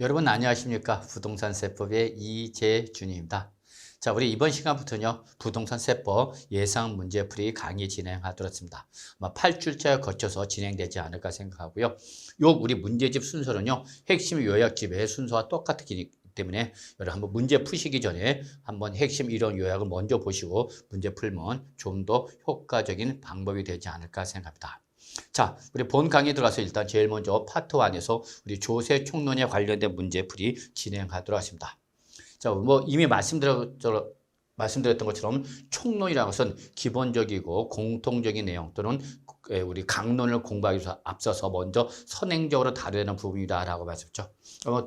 여러분 안녕하십니까? 부동산 세법의 이재준입니다. 자, 우리 이번 시간부터는요, 부동산 세법 예상 문제풀이 강의 진행하도록 하겠습니다. 아마 8주째 거쳐서 진행되지 않을까 생각하고요. 요 우리 문제집 순서는요, 핵심 요약집의 순서와 똑같기 때문에 여러분 한번 문제 푸시기 전에 한번 핵심 이론 요약을 먼저 보시고 문제 풀면 좀 더 효과적인 방법이 되지 않을까 생각합니다. 자, 우리 본 강의 들어가서 일단 제일 먼저 파트 1에서 우리 조세 총론에 관련된 문제풀이 진행하도록 하겠습니다. 자, 뭐 이미 말씀드렸던 것처럼 총론이라는 것은 기본적이고 공통적인 내용 또는 우리 강론을 공부하기 위해서 앞서서 먼저 선행적으로 다뤄야 되는 부분이다라고 말씀드렸죠.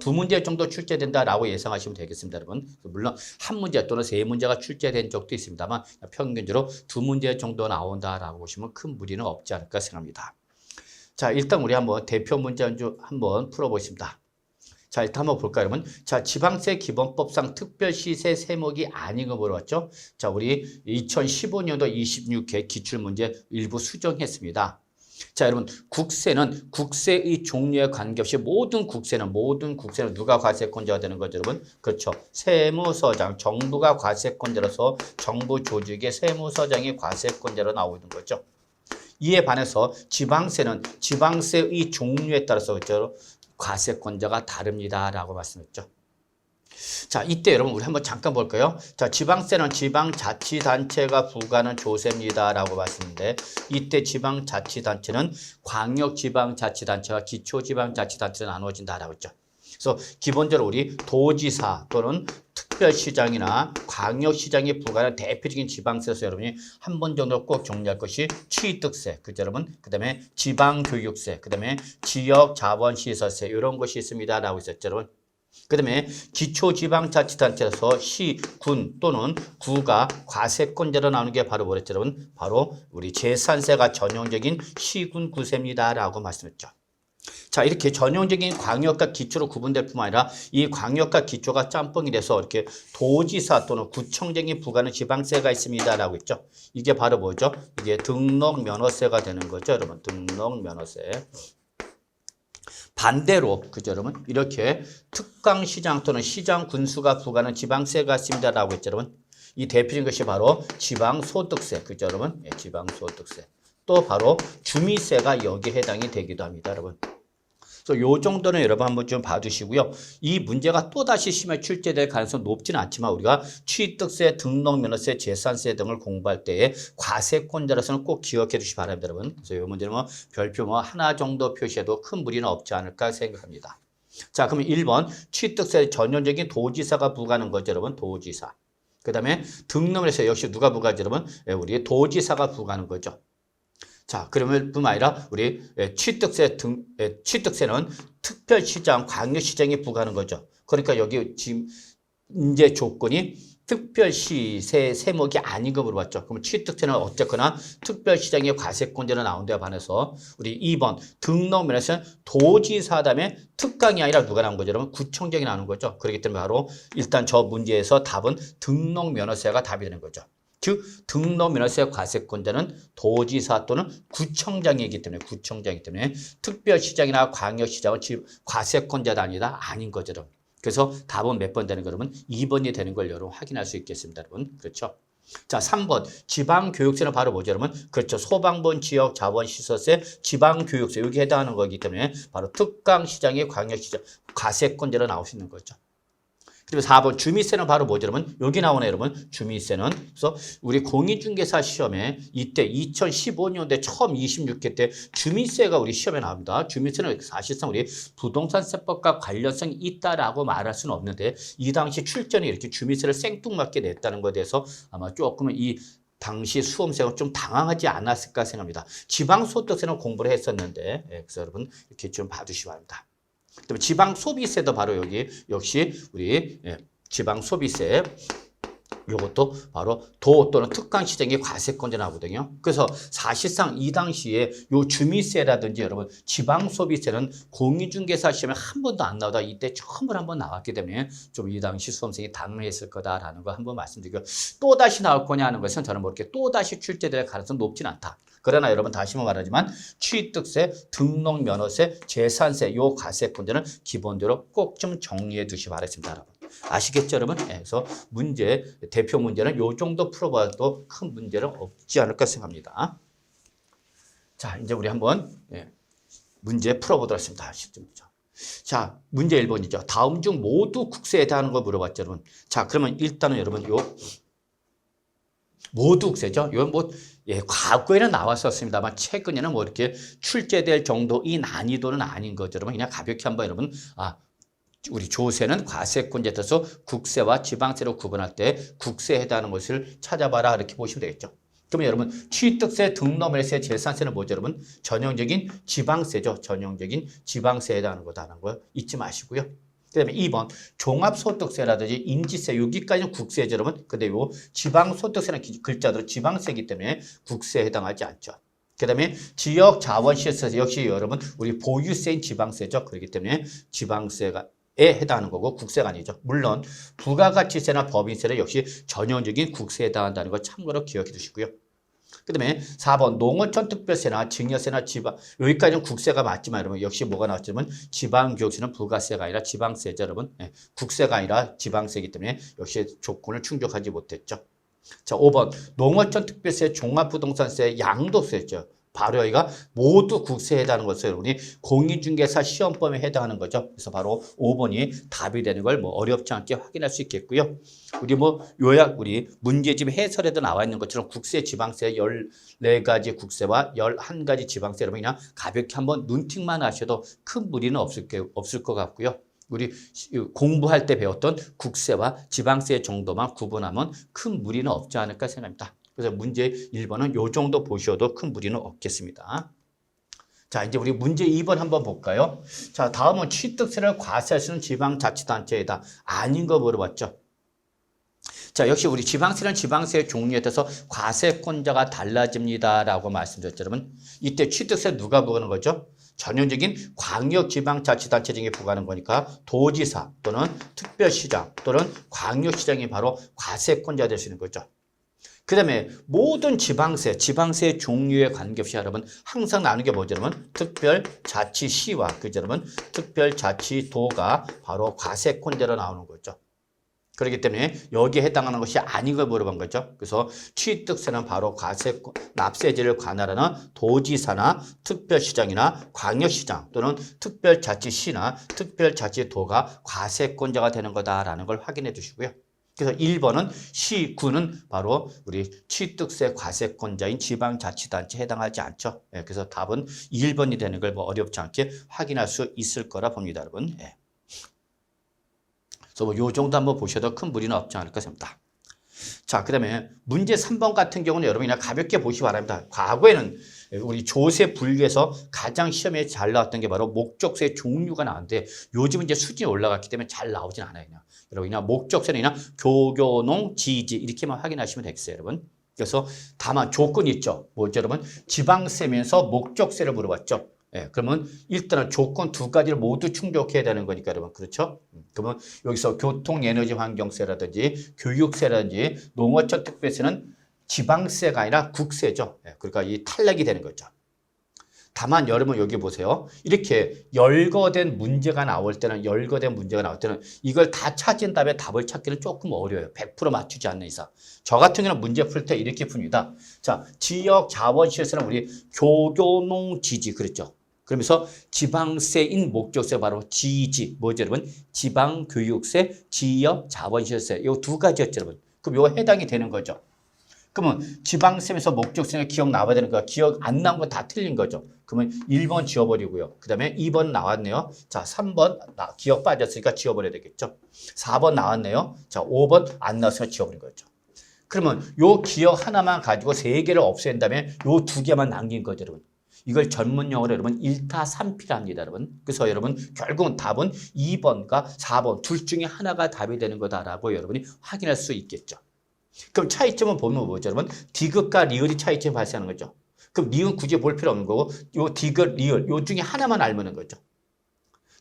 두 문제 정도 출제된다라고 예상하시면 되겠습니다, 여러분. 물론 한 문제 또는 세 문제가 출제된 적도 있습니다만 평균적으로 두 문제 정도 나온다라고 보시면 큰 무리는 없지 않을까 생각합니다. 자, 일단 우리 한번 대표 문제 한번 풀어보겠습니다. 자, 일단 한번 볼까요, 여러분? 자, 지방세 기본법상 특별시세 세목이 아닌 거 물어봤죠? 자, 우리 2015년도 26회 기출문제 일부 수정했습니다. 자, 여러분, 국세는 국세의 종류에 관계없이 모든 국세는 누가 과세권자가 되는 거죠, 여러분? 그렇죠. 세무서장, 정부가 과세권자로서 정부 조직의 세무서장이 과세권자로 나오는 거죠. 이에 반해서 지방세는 지방세의 종류에 따라서 그렇죠? 과세권자가 다릅니다라고 말씀했죠. 자, 이때 여러분 우리 한번 잠깐 볼까요? 자, 지방세는 지방자치단체가 부과하는 조세입니다라고 말씀했는데 이때 지방자치단체는 광역지방자치단체와 기초지방자치단체로 나누어진다라고 했죠. 그래서 기본적으로 우리 도지사 또는 특별시장이나 광역시장이 부과하는 대표적인 지방세에서 여러분이 한 번 정도 꼭 정리할 것이 취득세, 그죠 여러분? 그 다음에 지방교육세, 그 다음에 지역자본시설세 이런 것이 있습니다라고 했었죠, 여러분. 그 다음에 기초지방자치단체에서 시, 군 또는 구가 과세권자로 나오는 게 바로 뭐랬죠, 여러분? 바로 우리 재산세가 전형적인 시군 구세입니다라고 말씀했죠. 자, 이렇게 전형적인 광역과 기초로 구분될 뿐만 아니라 이 광역과 기초가 짬뽕이 돼서 이렇게 도지사 또는 구청장이 부과하는 지방세가 있습니다라고 했죠. 이게 바로 뭐죠? 이게 등록면허세가 되는 거죠, 여러분. 등록면허세. 반대로, 그죠, 여러분? 이렇게 특강시장 또는 시장 군수가 부과하는 지방세가 있습니다라고 했죠, 여러분. 이 대표적인 것이 바로 지방소득세, 그죠, 여러분? 예, 지방소득세. 또 바로 주미세가 여기에 해당이 되기도 합니다, 여러분. 그래서 요 정도는 여러분 한번 좀 봐주시고요. 이 문제가 또다시 시험에 출제될 가능성은 높지는 않지만 우리가 취득세, 등록면허세, 재산세 등을 공부할 때에 과세권자로서는 꼭 기억해 주시기 바랍니다, 여러분. 그래서 이 문제는 뭐 별표 뭐 하나 정도 표시해도 큰 무리는 없지 않을까 생각합니다. 자, 그러면 1번 취득세 전형적인 도지사가 부과하는 거죠, 여러분. 도지사. 그 다음에 등록면허세 역시 누가 부과하죠, 여러분? 우리 도지사가 부과하는 거죠. 자, 그러면 뿐만 아니라 우리 취득세는 특별시장, 광역시장이 부과하는 거죠. 그러니까 여기 지금 이제 조건이 특별시세 세목이 아닌 거 물어봤죠. 그럼 취득세는 어쨌거나 특별시장의 과세권자로 나온 데에 반해서 우리 2번 등록면허세는 도지사 다음에 특강이 아니라 누가 나온 거죠? 여러분 구청장이 나오는 거죠. 그렇기 때문에 바로 일단 저 문제에서 답은 등록면허세가 답이 되는 거죠. 즉 등록면허세 과세권자는 도지사 또는 구청장이기 때문에 특별시장이나 광역시장은 과세권자가 아닌 거죠. 그래서 답은 몇 번 되는 거 여러분? 2번이 되는 걸 여러분 확인할 수 있겠습니다, 여러분. 그렇죠? 자, 3번 지방교육세는 바로 뭐죠, 여러분? 그렇죠. 소방본 지역자본시설세, 지방교육세 여기 해당하는 거기 때문에 바로 특강시장이 광역시장 과세권자로 나올 수 있는 거죠. 그리고 4번 주미세는 바로 뭐죠, 여러분? 여기 나오네, 여러분. 주미세는. 그래서 우리 공인중개사 시험에 이때 2015년도에 처음 26회 때 주미세가 우리 시험에 나옵니다. 주미세는 사실상 우리 부동산세법과 관련성이 있다라고 말할 수는 없는데 이 당시 출전에 이렇게 주미세를 생뚱맞게 냈다는 것에 대해서 아마 조금은 이 당시 수험생은 좀 당황하지 않았을까 생각합니다. 지방소득세는 공부를 했었는데 그래서 여러분 이렇게 좀 봐주시기 바랍니다. 그다음에 지방 소비세도 바로 여기 역시 우리 지방 소비세 이것도 바로 도 또는 특강시장의 과세권자 나오거든요. 그래서 사실상 이 당시에 요 주미세라든지 여러분 지방 소비세는 공인중개사 시험에 한 번도 안 나오다 이때 처음으로 한번 나왔기 때문에 좀 이 당시 수험생이 당황했을 거다라는 거 한번 말씀드리고 또 다시 나올 거냐 하는 것은 저는 뭐 이렇게 또 다시 출제될 가능성은 높진 않다. 그러나 여러분 다시 한번 말하지만 취득세, 등록면허세, 재산세 요 과세권자는 기본적으로 꼭 좀 정리해 두시기 바라겠습니다. 여러분. 아시겠죠 여러분? 네, 그래서 문제, 대표 문제는 요 정도 풀어봐도 큰 문제는 없지 않을까 생각합니다. 자, 이제 우리 한번 문제 풀어보도록 하겠습니다. 10점. 자, 문제 1번이죠. 다음 중 모두 국세에 해당하는 걸 물어봤죠, 여러분. 자, 그러면 일단은 여러분 요 모두 국세죠. 이건 뭐 과거에는 나왔었습니다만 최근에는 뭐 이렇게 출제될 정도의 난이도는 아닌 거죠, 여러분. 그냥 가볍게 한번 여러분 우리 조세는 과세권자에 따라서 국세와 지방세로 구분할 때 국세에 해당하는 것을 찾아봐라 이렇게 보시면 되겠죠. 그러면 여러분 취득세, 등록면허세, 재산세는 뭐죠 여러분? 전형적인 지방세죠. 전형적인 지방세에 해당하는 거다라는 거 잊지 마시고요. 그 다음에 2번 종합소득세라든지 인지세 여기까지는 국세죠 여러분. 근데 요 지방소득세는 글자대로 지방세이기 때문에 국세에 해당하지 않죠. 그 다음에 지역자원시설세 역시 여러분 우리 보유세인 지방세죠. 그렇기 때문에 지방세가 에 해당하는 거고 국세가 아니죠. 물론 부가가치세나 법인세는 역시 전형적인 국세에 해당한다는 거 참고로 기억해 두시고요. 그 다음에 4번 농어촌 특별세나 증여세나 지방 여기까지는 국세가 맞지만 여러분 역시 뭐가 나왔냐면 지방교육세는 부가세가 아니라 지방세죠 여러분. 국세가 아니라 지방세이기 때문에 역시 조건을 충족하지 못했죠. 자 5번 농어촌 특별세, 종합부동산세, 양도세죠. 바로 여기가 모두 국세에 해당하는 것을 여러분이 공인중개사 시험범위에 해당하는 거죠. 그래서 바로 5번이 답이 되는 걸 뭐 어렵지 않게 확인할 수 있겠고요. 우리 뭐 요약 우리 문제집 해설에도 나와 있는 것처럼 국세, 지방세 14가지 국세와 11가지 지방세 여러분 그냥 가볍게 한번 눈팅만 하셔도 큰 무리는 없을 것 같고요. 우리 공부할 때 배웠던 국세와 지방세 정도만 구분하면 큰 무리는 없지 않을까 생각합니다. 그래서 문제 1번은 요 정도 보셔도 큰 무리는 없겠습니다. 자, 이제 우리 문제 2번 한번 볼까요? 자, 다음은 취득세를 과세할 수 있는 지방자치단체이다. 아닌 거 물어봤죠. 자, 역시 우리 지방세는 지방세의 종류에 따라서 과세권자가 달라집니다라고 말씀드렸죠, 여러분. 이때 취득세 누가 부과하는 거죠? 전형적인 광역지방자치단체 중에 부과하는 거니까 도지사 또는 특별시장 또는 광역시장이 바로 과세권자가 될 수 있는 거죠. 그 다음에 모든 지방세 종류에 관계없이 여러분 항상 나누는 게 뭐죠 여러분? 특별자치시와 그죠 여러분? 특별자치도가 바로 과세권자로 나오는 거죠. 그렇기 때문에 여기에 해당하는 것이 아닌 걸 물어본 거죠. 그래서 취득세는 바로 납세제를 관할하는 도지사나 특별시장이나 광역시장 또는 특별자치시나 특별자치도가 과세권자가 되는 거다라는 걸 확인해 주시고요. 그래서 1번은 시구는 바로 우리 취득세 과세권자인 지방자치단체에 해당하지 않죠. 그래서 답은 1번이 되는 걸 뭐 어렵지 않게 확인할 수 있을 거라 봅니다, 여러분. 그래서 뭐 요 정도 한번 보셔도 큰 무리는 없지 않을까 생각합니다. 자, 그 다음에 문제 3번 같은 경우는 여러분이 가볍게 보시기 바랍니다. 과거에는 우리 조세 분류에서 가장 시험에 잘 나왔던 게 바로 목적세 종류가 나왔는데 요즘은 이제 수준이 올라갔기 때문에 잘 나오진 않아요. 여러분 그냥 목적세는 그냥 교교농, 지지 이렇게만 확인하시면 되겠어요, 여러분. 그래서 다만 조건이 있죠. 뭐죠, 여러분? 지방세면서 목적세를 물어봤죠. 그러면 일단은 조건 두 가지를 모두 충족해야 되는 거니까 여러분 그렇죠? 그러면 여기서 교통, 에너지, 환경세라든지 교육세라든지 농어촌 특별세는 지방세가 아니라 국세죠. 그러니까 이 탈락이 되는 거죠. 다만 여러분 여기 보세요. 이렇게 열거된 문제가 나올 때는 이걸 다 찾은 다음에 답을 찾기는 조금 어려워요. 100% 맞추지 않는 이상. 저 같은 경우는 문제 풀 때 이렇게 풉니다. 자, 지역 자원시설은 우리 교교농 지지 그랬죠. 그러면서 지방세인 목적세 바로 지지 뭐죠 여러분? 지방교육세, 지역 자원시설세 이 두 가지였죠 여러분. 그럼 이거 해당이 되는 거죠. 그러면 지방세면서 목적세는 기억 나와야 되는 거야. 기억 안 나온 거 다 틀린 거죠. 그러면 1번 지워버리고요. 그 다음에 2번 나왔네요. 자, 3번 기억 빠졌으니까 지워버려야 되겠죠. 4번 나왔네요. 자, 5번 안 나왔으니까 지워버린 거죠. 그러면 요 기억 하나만 가지고 3개를 없앤 다음에 요 2개만 남긴 거죠, 여러분. 이걸 전문 용어로 여러분 1타3피라 합니다, 여러분. 그래서 여러분 결국은 답은 2번과 4번 둘 중에 하나가 답이 되는 거다라고 여러분이 확인할 수 있겠죠. 그럼 차이점은 보면 뭐죠, 여러분? 디귿과 리을이 차이점이 발생하는 거죠. 그럼 리은 굳이 볼 필요 없는 거고 요 디귿, 리을 요 중에 하나만 알면 되는 거죠.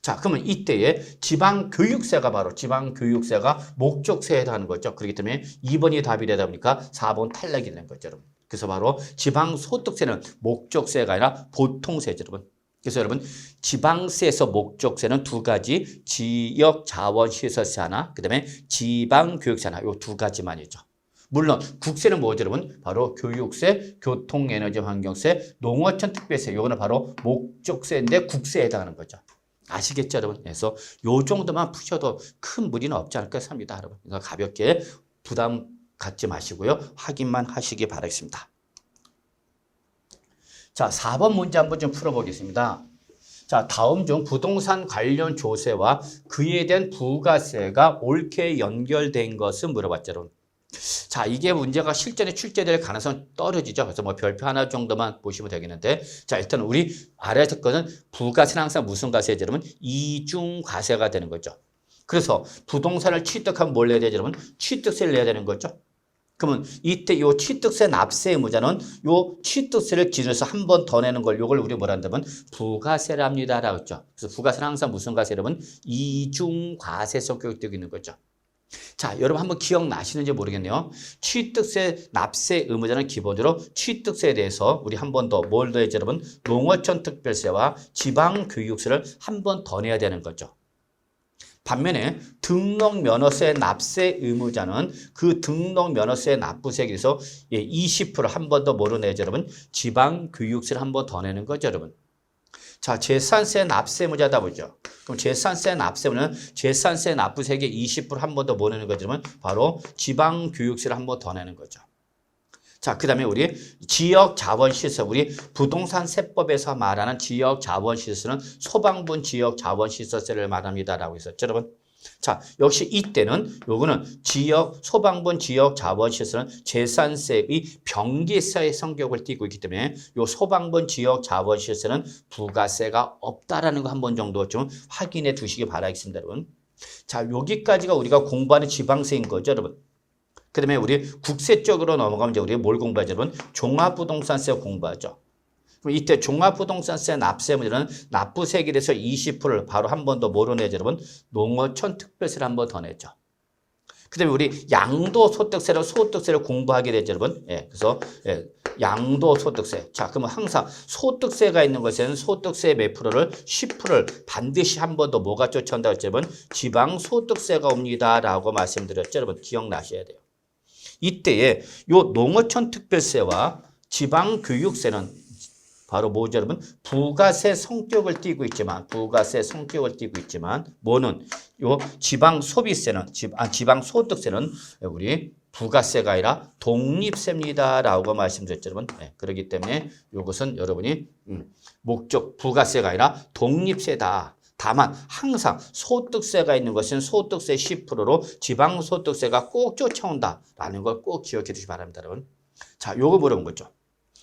자, 그러면 이때에 지방교육세가 바로 지방교육세가 목적세에 해당하는 거죠. 그렇기 때문에 2번이 답이 되다 보니까 4번 탈락이 되는 거죠, 여러분. 그래서 바로 지방소득세는 목적세가 아니라 보통세죠, 여러분. 그래서 여러분 지방세에서 목적세는 두 가지, 지역자원시설세 하나, 그 다음에 지방교육세 하나, 요 두 가지만이죠. 물론 국세는 뭐죠, 여러분? 바로 교육세, 교통에너지환경세, 농어촌 특별세, 요거는 바로 목적세인데 국세에 해당하는 거죠. 아시겠죠, 여러분? 그래서 요 정도만 푸셔도 큰 무리는 없지 않을까 합니다, 여러분. 그래서 가볍게 부담 갖지 마시고요. 확인만 하시기 바라겠습니다. 자, 4번 문제 한번 좀 풀어보겠습니다. 자, 다음 중 부동산 관련 조세와 그에 대한 부가세가 옳게 연결된 것은 물어봤죠, 여러분. 자, 이게 문제가 실전에 출제될 가능성은 떨어지죠. 그래서 뭐 별표 하나 정도만 보시면 되겠는데, 자, 일단 우리 알아야 될 것은 부가세는 항상 무슨 가세죠, 여러분? 이중과세가 되는 거죠. 그래서 부동산을 취득하면 뭘 내야 되죠, 여러분? 취득세를 내야 되는 거죠. 그러면 이때 이 취득세 납세 의무자는 이 취득세를 기준해서 한 번 더 내는 걸 요걸 우리 뭐라 한다면 부가세랍니다라고 했죠. 그래서 부가세는 항상 무슨 가세 여러분? 이중과세 성격이 되고 있는 거죠. 자, 여러분 한번 기억나시는지 모르겠네요. 취득세 납세 의무자는 기본적으로 취득세에 대해서 우리 한 번 더 뭘 더해야죠, 여러분? 농어촌 특별세와 지방교육세를 한 번 더 내야 되는 거죠. 반면에 등록면허세 납세 의무자는 그 등록면허세 납부세에 대해서 20% 한 번 더 뭐로 내죠, 여러분? 지방교육세를 한 번 더 내는 거죠, 여러분. 자, 재산세 납세 의무자다 보죠. 그럼 재산세 납세 의무는 재산세 납부세액의 20% 한 번 더 뭐 내는 거죠, 여러분? 바로 지방교육세를 한 번 더 내는 거죠. 자, 그 다음에 우리 지역자원시설, 우리 부동산세법에서 말하는 지역자원시설은 소방분 지역자원시설세를 말합니다라고 했었죠, 여러분. 자, 역시 이때는 요거는 소방분 지역자원시설은 재산세의 병기세의 성격을 띠고 있기 때문에 요 소방분 지역자원시설은 부가세가 없다라는 거 한 번 정도 좀 확인해 두시기 바라겠습니다, 여러분. 자, 여기까지가 우리가 공부하는 지방세인 거죠, 여러분. 그 다음에 우리 국세 쪽으로 넘어가면 이제 우리 뭘 공부하죠, 여러분? 종합부동산세 공부하죠. 그럼 이때 종합부동산세 납세 문제는 납부세액에 대해서 20%를 바로 한 번 더 뭐로 내죠, 여러분? 농어촌 특별세를 한 번 더 내죠. 그 다음에 우리 양도소득세로 소득세를 공부하게 되죠, 여러분. 예, 그래서 양도소득세. 자, 그러면 항상 소득세가 있는 것에는 소득세 몇 프로를 10%를 반드시 한 번 더 뭐가 쫓아온다고 했죠, 여러분? 지방소득세가 옵니다라고 말씀드렸죠, 여러분. 기억나셔야 돼요. 이때에 요 농어촌 특별세와 지방교육세는 바로 뭐죠, 여러분? 부가세 성격을 띠고 있지만, 뭐는 요 지방소비세는, 지방소득세는 우리 부가세가 아니라 독립세입니다라고 말씀드렸죠, 여러분. 네, 그렇기 때문에 이것은 여러분이 부가세가 아니라 독립세다. 다만 항상 소득세가 있는 것은 소득세 10%로 지방소득세가 꼭 쫓아온다라는 걸 꼭 기억해 주시기 바랍니다, 여러분. 자, 요거 물어본 거죠.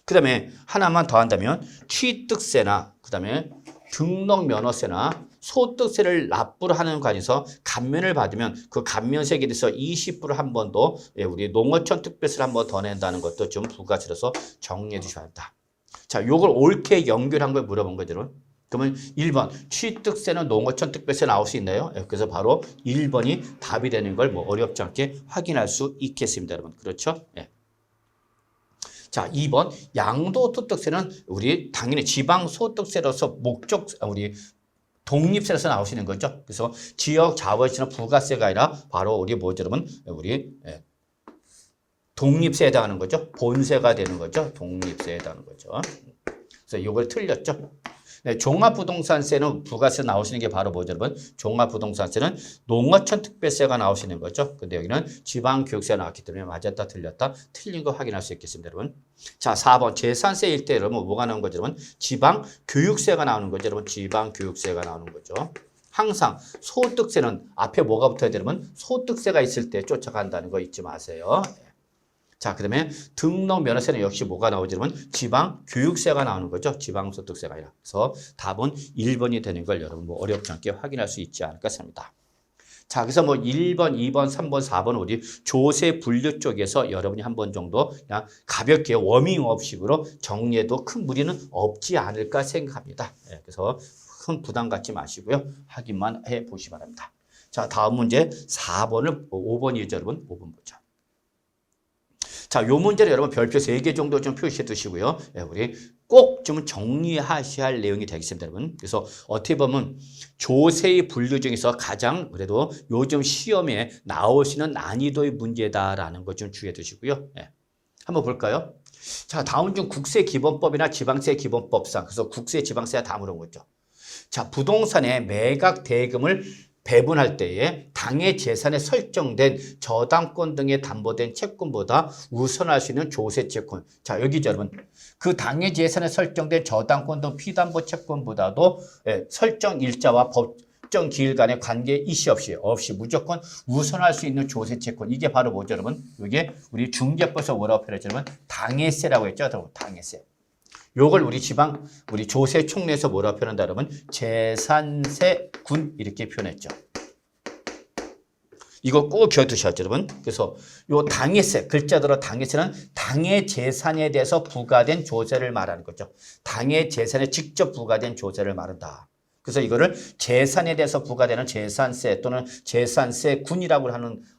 그 다음에 하나만 더 한다면 취득세나 그 다음에 등록면허세나 소득세를 납부를 하는 관에서 감면을 받으면 그 감면세에 대해서 20% 한 번 더 우리 농어촌 특별세를 한 번 더 낸다는 것도 좀 부가세로서 정리해 주셔야 합니다. 자, 요걸 옳게 연결한 걸 물어본 거죠, 여러분. 그러면 1번 취득세는 농어촌 특별세 나올 수 있나요? 그래서 바로 1번이 답이 되는 걸 뭐 어렵지 않게 확인할 수 있겠습니다, 여러분. 그렇죠? 예. 자, 2번 양도소득세는 우리 당연히 지방소득세로서 우리 독립세로서 나오시는 거죠. 그래서 지역자원시는 부가세가 아니라 바로 우리 뭐죠, 여러분? 우리 독립세에 해당하는 거죠. 본세가 되는 거죠. 독립세에 해당하는 거죠. 그래서 이걸 틀렸죠. 네, 종합부동산세는 부가세 나오시는 게 바로 뭐죠, 여러분? 종합부동산세는 농어촌 특별세가 나오시는 거죠. 근데 여기는 지방교육세가 나왔기 때문에 맞았다, 틀렸다, 틀린 거 확인할 수 있겠습니다, 여러분. 자, 4번 재산세일 때 여러분 뭐가 나오는 거죠, 여러분? 지방교육세가 나오는 거죠, 여러분. 지방교육세가 나오는 거죠. 항상 소득세는 앞에 뭐가 붙어야 되냐면 소득세가 있을 때 쫓아간다는 거 잊지 마세요. 자, 그 다음에 등록면허세는 역시 뭐가 나오죠? 그러면 지방교육세가 나오는 거죠. 지방소득세가 아니라. 그래서 답은 1번이 되는 걸 여러분 뭐 어렵지 않게 확인할 수 있지 않을까 합니다. 자, 그래서 뭐 1번, 2번, 3번, 4번 우리 조세 분류 쪽에서 여러분이 한 번 정도 그냥 가볍게 워밍업식으로 정리해도 큰 무리는 없지 않을까 생각합니다. 네, 그래서 큰 부담 갖지 마시고요. 확인만 해 보시기 바랍니다. 자, 다음 문제 4번을 5번이죠, 여러분. 5번 보죠. 자, 요 문제를 여러분 별표 3개 정도 좀 표시해 두시고요. 예, 우리 꼭 좀 정리하셔야 할 내용이 되겠습니다, 여러분. 그래서 어떻게 보면 조세의 분류 중에서 가장 그래도 요즘 시험에 나올 수 있는 난이도의 문제다라는 것 좀 주의해 두시고요. 예. 한번 볼까요? 자, 다음 중 국세기본법이나 지방세기본법상, 그래서 국세, 지방세가 다 물어본 거죠. 자, 부동산의 매각 대금을 배분할 때에 당해 재산에 설정된 저당권 등에 담보된 채권보다 우선할 수 있는 조세 채권. 자, 여기죠, 여러분. 그 당해 재산에 설정된 저당권 등 피담보 채권보다도 설정 일자와 법정 기일 간의 관계 이시 없이 무조건 우선할 수 있는 조세 채권. 이게 바로 뭐죠, 여러분? 이게 우리 중개법에서 뭐라고 표현했죠, 여러분? 당해세라고 했죠, 여러분. 당해세. 요걸 우리 조세 총례에서 뭐라고 표현한다, 여러분? 재산세군 이렇게 표현했죠. 이거 꼭 기억두셔야죠, 여러분. 그래서 요 당해세, 글자대로 당해세는 당해 재산에 대해서 부과된 조세를 말하는 거죠. 당해 재산에 직접 부과된 조세를 말한다. 그래서 이거를 재산에 대해서 부과되는 재산세 또는 재산세군이라고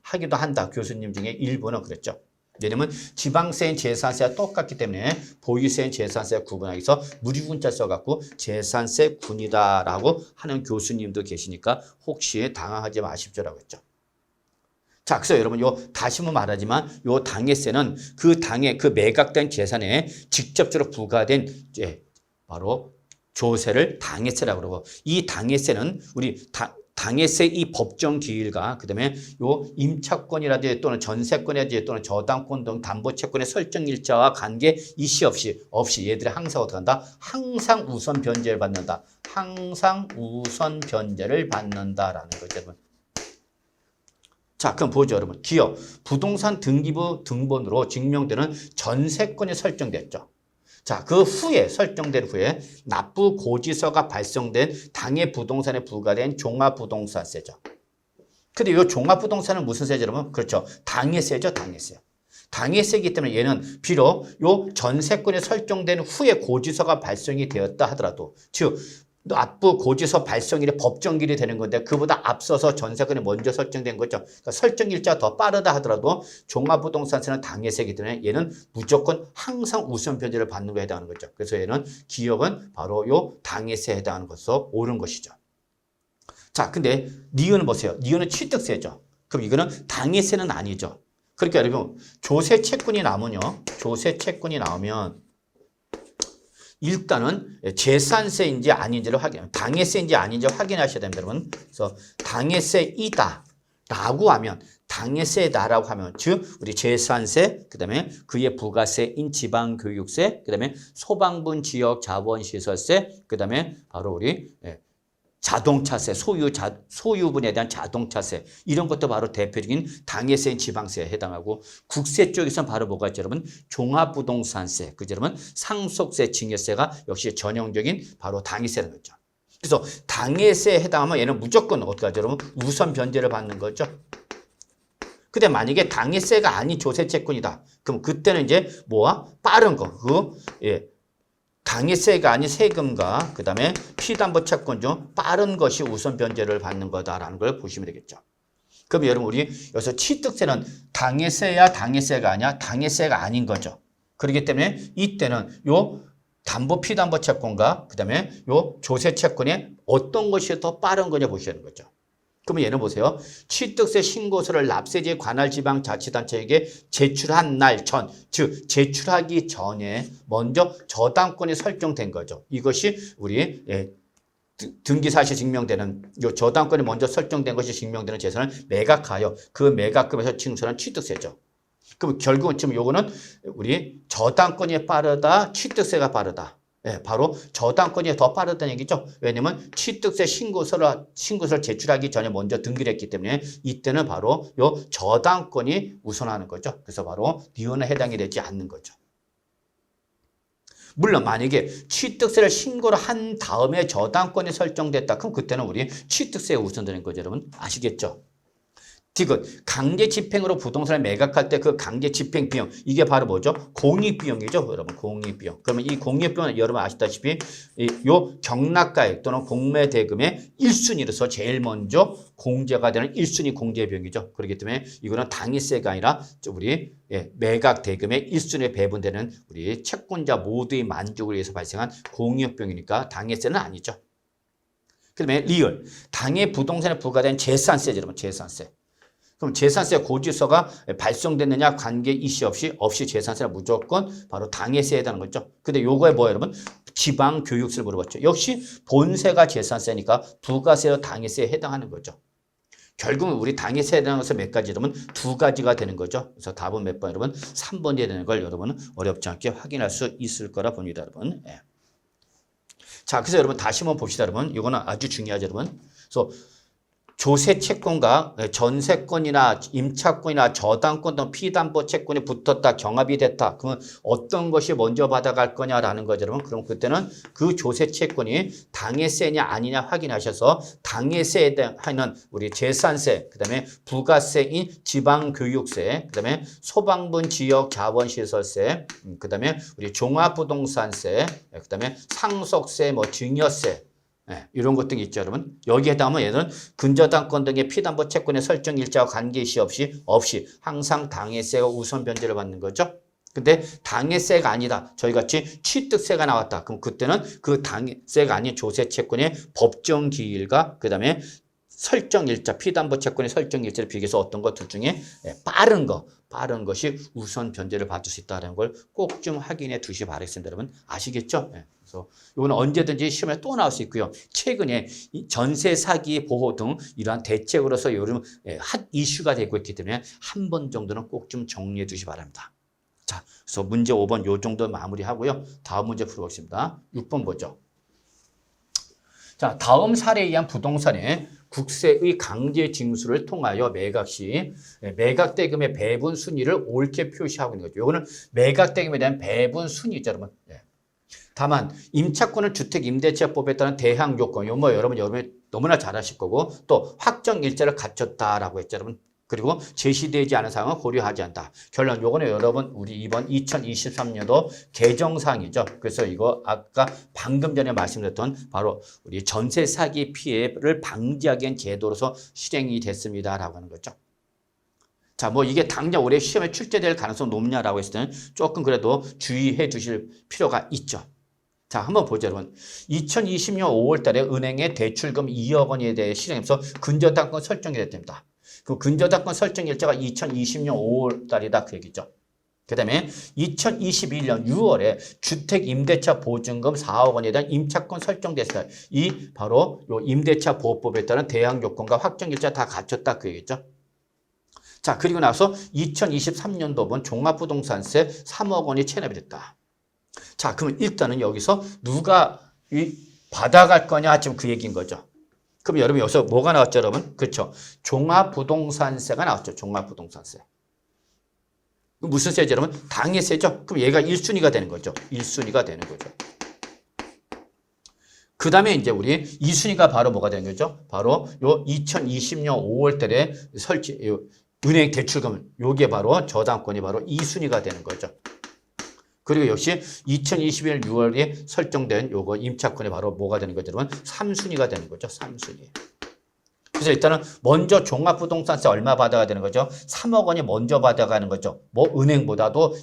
하기도 한다. 교수님 중에 일부는 그랬죠. 왜냐면 지방세인 재산세와 똑같기 때문에 보유세인 재산세 구분하기 위해서 무리군자 써갖고 재산세군이다라고 하는 교수님도 계시니까 혹시 당황하지 마십시오라고 했죠. 자, 그래서 여러분 다시 한번 말하지만 요 당해세는 그 매각된 재산에 직접적으로 부과된 바로 조세를 당해세라고 그러고, 이 당해세는 우리 당해세 이 법정 기일과 그다음에 요 임차권이라든지 또는 전세권이라든지 또는 저당권 등 담보채권의 설정 일자와 관계 이시 없이 얘들이 항상 어떻게 한다? 항상 우선 변제를 받는다. 항상 우선 변제를 받는다라는 거죠, 여러분. 자, 그럼 보죠, 여러분. 기업 부동산 등기부 등본으로 증명되는 전세권이 설정됐죠. 자, 그 후에 설정된 후에 납부 고지서가 발송된 당해 부동산에 부과된 종합부동산세죠. 근데 이 종합부동산은 무슨 세죠, 여러분? 그렇죠. 당해세죠, 당해세. 당해세이기 때문에 얘는 비록 요 전세권이 설정된 후에 고지서가 발송이 되었다 하더라도, 즉 납부 고지서 발송일이 법정일이 되는 건데 그보다 앞서서 전세권이 먼저 설정된 거죠. 그러니까 설정 일자가 더 빠르다 하더라도 종합부동산세는 당해세이기 때문에 얘는 무조건 항상 우선 변제를 받는 거에 해당하는 거죠. 그래서 얘는 기업은 바로 요 당해세에 해당하는 것으로 옳은 것이죠. 자, 근데 니은은 보세요. 니은은 취득세죠. 그럼 이거는 당해세는 아니죠. 그러니까 여러분 조세 채권이 나오면 일단은 재산세인지 아닌지를 당해세인지 아닌지 확인하셔야 됩니다, 여러분. 그래서 당해세이다라고 하면 당해세다라고 하면 즉 우리 재산세, 그다음에 그의 부가세인 지방교육세, 그다음에 소방분 지역 자원시설세, 그다음에 바로 우리 자동차세, 소유분에 대한 자동차세 이런 것도 바로 대표적인 당해세인 지방세에 해당하고, 국세 쪽에서는 바로 뭐가 있죠, 여러분? 종합부동산세, 그죠, 여러분? 상속세, 증여세가 역시 전형적인 바로 당해세라는 거죠. 그래서 당해세에 해당하면 얘는 무조건 어떻게 하죠, 여러분? 우선 변제를 받는 거죠. 근데 만약에 당해세가 아닌 조세채권이다. 그럼 그때는 이제 뭐와 빠른 거, 당해세가 아닌 세금과 그다음에 피담보 채권 중 빠른 것이 우선 변제를 받는 거다라는 걸 보시면 되겠죠. 그럼 여러분 우리 여기서 취득세는 당해세야 당해세가 아니야? 당해세가 아닌 거죠. 그렇기 때문에 이때는 요 담보 피담보 채권과 그다음에 요 조세 채권에 어떤 것이 더 빠른 거냐 보시는 거죠. 그러면 얘는 보세요. 취득세 신고서를 납세지에 관할 지방자치단체에게 제출한 날 전, 즉 제출하기 전에 먼저 저당권이 설정된 거죠. 이것이 우리 등기사실 증명되는 요 저당권이 먼저 설정된 것이 증명되는 재산을 매각하여 그 매각금에서 징수하는 취득세죠. 그럼 결국은 지금 요거는 우리 저당권이 빠르다, 취득세가 빠르다. 바로 저당권이 더 빠르다는 얘기죠. 왜냐면 취득세 신고서를 제출하기 전에 먼저 등기를 했기 때문에 이때는 바로 요 저당권이 우선하는 거죠. 그래서 바로 니은에 해당이 되지 않는 거죠. 물론 만약에 취득세를 신고를 한 다음에 저당권이 설정됐다. 그럼 그때는 우리 취득세가 우선되는 거죠, 여러분. 아시겠죠? 디귿. 강제 집행으로 부동산을 매각할 때 그 강제 집행 비용. 이게 바로 뭐죠? 공익비용이죠. 여러분, 공익비용. 그러면 이 공익비용은 여러분 아시다시피 요 경락가액 또는 공매대금의 1순위로서 제일 먼저 공제가 되는 1순위 공제비용이죠. 그렇기 때문에 이거는 당위세가 아니라 우리 매각 대금의 1순위에 배분되는 우리 채권자 모두의 만족을 위해서 발생한 공익비용이니까 당위세는 아니죠. 그다음에 리얼. 당해 부동산에 부과된 재산세죠. 여러분, 재산세. 그럼 재산세 고지서가 발송됐느냐 관계 이시 없이 재산세는 무조건 바로 당해세에 해당하는 거죠. 근데 요거에 뭐예요, 여러분? 지방교육세를 물어봤죠. 역시 본세가 재산세니까 부가세와 당해세에 해당하는 거죠. 결국은 우리 당해세에 해당하는 것은 몇 가지, 여러분? 두 가지가 되는 거죠. 그래서 답은 몇 번, 여러분? 3번이 되는 걸 여러분은 어렵지 않게 확인할 수 있을 거라 봅니다, 여러분. 예. 자, 그래서 여러분 다시 한번 봅시다, 여러분. 이거는 아주 중요하죠, 여러분. 그래서 조세 채권과 전세권이나 임차권이나 저당권 등 피담보 채권이 붙었다, 경합이 됐다. 그러면 어떤 것이 먼저 받아갈 거냐라는 거죠, 여러분. 그럼 그때는 그 조세 채권이 당해세냐 아니냐 확인하셔서 당해세에 대한 우리 재산세, 그다음에 부가세인 지방교육세, 그다음에 소방분 지역 자원시설세, 그다음에 우리 종합부동산세, 그다음에 상속세, 뭐 증여세. 네, 이런 것들이 있죠, 여러분. 여기에 해당하면 얘는 근저당권 등의 피담보 채권의 설정 일자와 관계시 없이 항상 당해세가 우선 변제를 받는 거죠. 근데 당해세가 아니다. 저희같이 취득세가 나왔다. 그럼 그때는 그 당해세가 아닌 조세 채권의 법정 기일과 그다음에 설정 일자, 피담보 채권의 설정 일자를 비교해서 어떤 것 둘 중에 빠른 것이 우선 변제를 받을 수 있다는 걸 꼭 좀 확인해 두시기 바라겠습니다, 여러분. 아시겠죠? 네. 그래서 이거는 언제든지 시험에 또 나올 수 있고요. 최근에 전세 사기 보호 등 이러한 대책으로서 요즘 핫 이슈가 되고 있기 때문에 한 번 정도는 꼭 좀 정리해 두시기 바랍니다. 자, 그래서 문제 5번 요 정도 마무리하고요. 다음 문제 풀어보겠습니다. 6번 보죠. 자, 다음 사례에 의한 부동산의 국세의 강제 징수를 통하여 매각 시 매각 대금의 배분 순위를 옳게 표시하고 있는 거죠. 이거는 매각 대금에 대한 배분 순위죠, 여러분. 다만 임차권은 주택임대차법에 따른 대항 요건, 요 뭐 여러분 너무나 잘 아실 거고 또 확정 일자를 갖췄다라고 했죠, 여러분. 그리고 제시되지 않은 사항은 고려하지 않다. 결론 요거는 여러분 우리 이번 2023년도 개정사항이죠. 그래서 이거 아까 방금 전에 말씀드렸던 바로 우리 전세 사기 피해를 방지하기 위한 제도로서 실행이 됐습니다라고 하는 거죠. 자, 뭐 이게 당장 올해 시험에 출제될 가능성이 높냐라고 했을 때는 조금 그래도 주의해 주실 필요가 있죠. 자, 한번 보죠, 여러분. 2020년 5월 달에 은행의 대출금 2억 원에 대해 실행해서 근저당권 설정이 됐답니다. 그 근저당권 설정 일자가 2020년 5월 달이다 그 얘기죠. 그 다음에 2021년 6월에 주택임대차 보증금 4억 원에 대한 임차권 설정됐어요. 이 바로 요 임대차 보호법에 따른 대항 요건과 확정 일자 다 갖췄다 그 얘기죠. 자, 그리고 나서 2023년도분 종합부동산세 3억 원이 체납이 됐다. 자, 그러면 일단은 여기서 누가 받아갈 거냐 지금 그 얘기인 거죠. 그럼 여러분 여기서 뭐가 나왔죠, 여러분? 그렇죠. 종합부동산세가 나왔죠. 종합부동산세. 무슨 세죠, 여러분? 당해세죠. 그럼 얘가 1순위가 되는 거죠. 1순위가 되는 거죠. 그 다음에 이제 우리 2순위가 바로 뭐가 되는 거죠? 바로 요 2020년 5월 달에 은행 대출금, 요게 바로 저당권이 바로 2순위가 되는 거죠. 그리고 역시 2021년 6월에 설정된 요거 임차권이 바로 뭐가 되는 거죠, 여러분? 3순위가 되는 거죠. 3순위. 그래서 일단은 먼저 종합부동산세 얼마 받아가야 되는 거죠? 3억 원이 먼저 받아가는 거죠. 뭐 은행보다도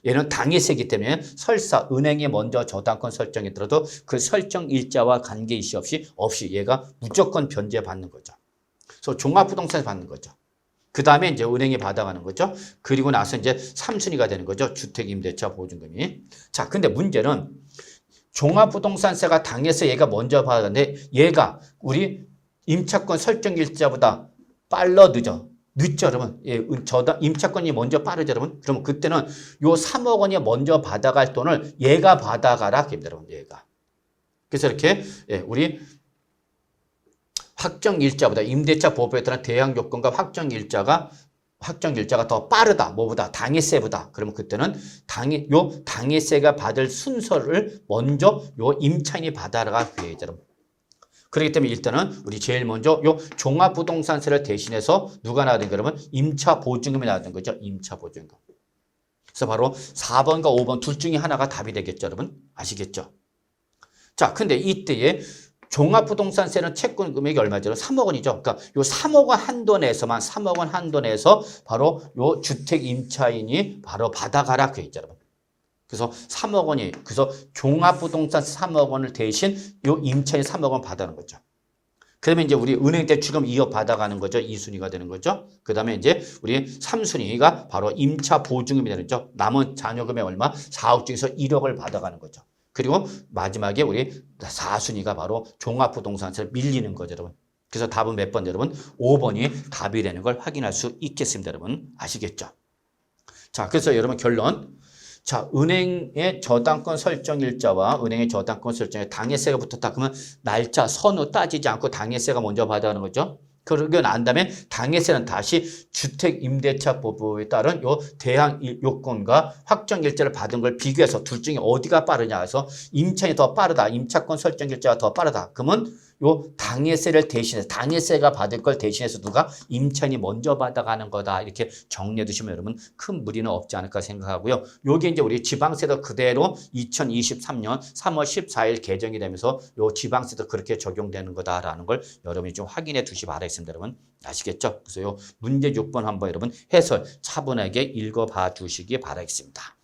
얘는 당해세이기 때문에 설사 은행이 먼저 저당권 설정이 들어도 그 설정 일자와 관계이시 없이 얘가 무조건 변제받는 거죠. 그래서 종합부동산세 받는 거죠. 그 다음에 이제 은행이 받아가는 거죠. 그리고 나서 이제 3순위가 되는 거죠. 주택임대차 보증금이. 자, 근데 문제는 종합부동산세가 당해서 얘가 먼저 받았는데 얘가 우리 임차권 설정 일자보다 늦죠, 여러분. 예, 임차권이 먼저 빠르죠, 여러분. 그러면 그때는 요 3억 원이 먼저 받아갈 돈을 얘가 받아가라, 여러분. 얘가. 그래서 이렇게 우리 확정 일자보다 임대차 보호법에 따른 대항 요건과 확정 일자가 더 빠르다. 뭐보다? 당해세보다. 그러면 그때는 당해세가 받을 순서를 먼저 요 임차인이 받아라 그 얘기죠. 그렇기 때문에 일단은 우리 제일 먼저 요 종합부동산세를 대신해서 누가 나왔던 거 여러분? 임차 보증금이 나왔던 거죠. 임차 보증금. 그래서 바로 4번과 5번 둘 중에 하나가 답이 되겠죠, 여러분? 아시겠죠? 자, 근데 이때에 종합부동산세는 채권 금액이 얼마죠? 3억 원이죠. 그러니까 요 3억 원 한도 내에서만 3억 원 한도 내에서 바로 요 주택 임차인이 바로 받아가라 그 있죠, 여러분. 그래서 3억 원이 그래서 종합부동산 3억 원을 대신 요 임차인 3억 원 받아는 거죠. 그러면 이제 우리 은행 대출금 2억 받아가는 거죠. 2순위가 되는 거죠. 그 다음에 이제 우리 3순위가 바로 임차 보증금이 되는 거죠. 남은 잔여금액 얼마? 4억 중에서 1억을 받아가는 거죠. 그리고 마지막에 우리 4순위가 바로 종합부동산세를 밀리는 거죠, 여러분. 그래서 답은 몇 번, 여러분? 5번이 답이 되는 걸 확인할 수 있겠습니다, 여러분. 아시겠죠? 자, 그래서 여러분 결론. 자, 은행의 저당권 설정 일자와 은행의 저당권 설정에 당해세가 붙었다. 그러면 날짜, 선호 따지지 않고 당해세가 먼저 받아가는 거죠. 그러고 난 다음에 당해세는 다시 주택임대차법에 따른 요 대항 요건과 확정일자를 받은 걸 비교해서 둘 중에 어디가 빠르냐 해서 임차인이 더 빠르다. 임차권 설정일자가 더 빠르다. 그러면 요 당해세를 대신해서 당해세가 받을 걸 대신해서 누가 임차인이 먼저 받아가는 거다. 이렇게 정리해 두시면 여러분 큰 무리는 없지 않을까 생각하고요. 요게 이제 우리 지방세도 그대로 2023년 3월 14일 개정이 되면서 요 지방세도 그렇게 적용되는 거다라는 걸 여러분이 좀 확인해 두시 바라겠습니다. 여러분 아시겠죠? 그래서 요 문제 6번 한번 여러분 해설 차분하게 읽어봐 주시기 바라겠습니다.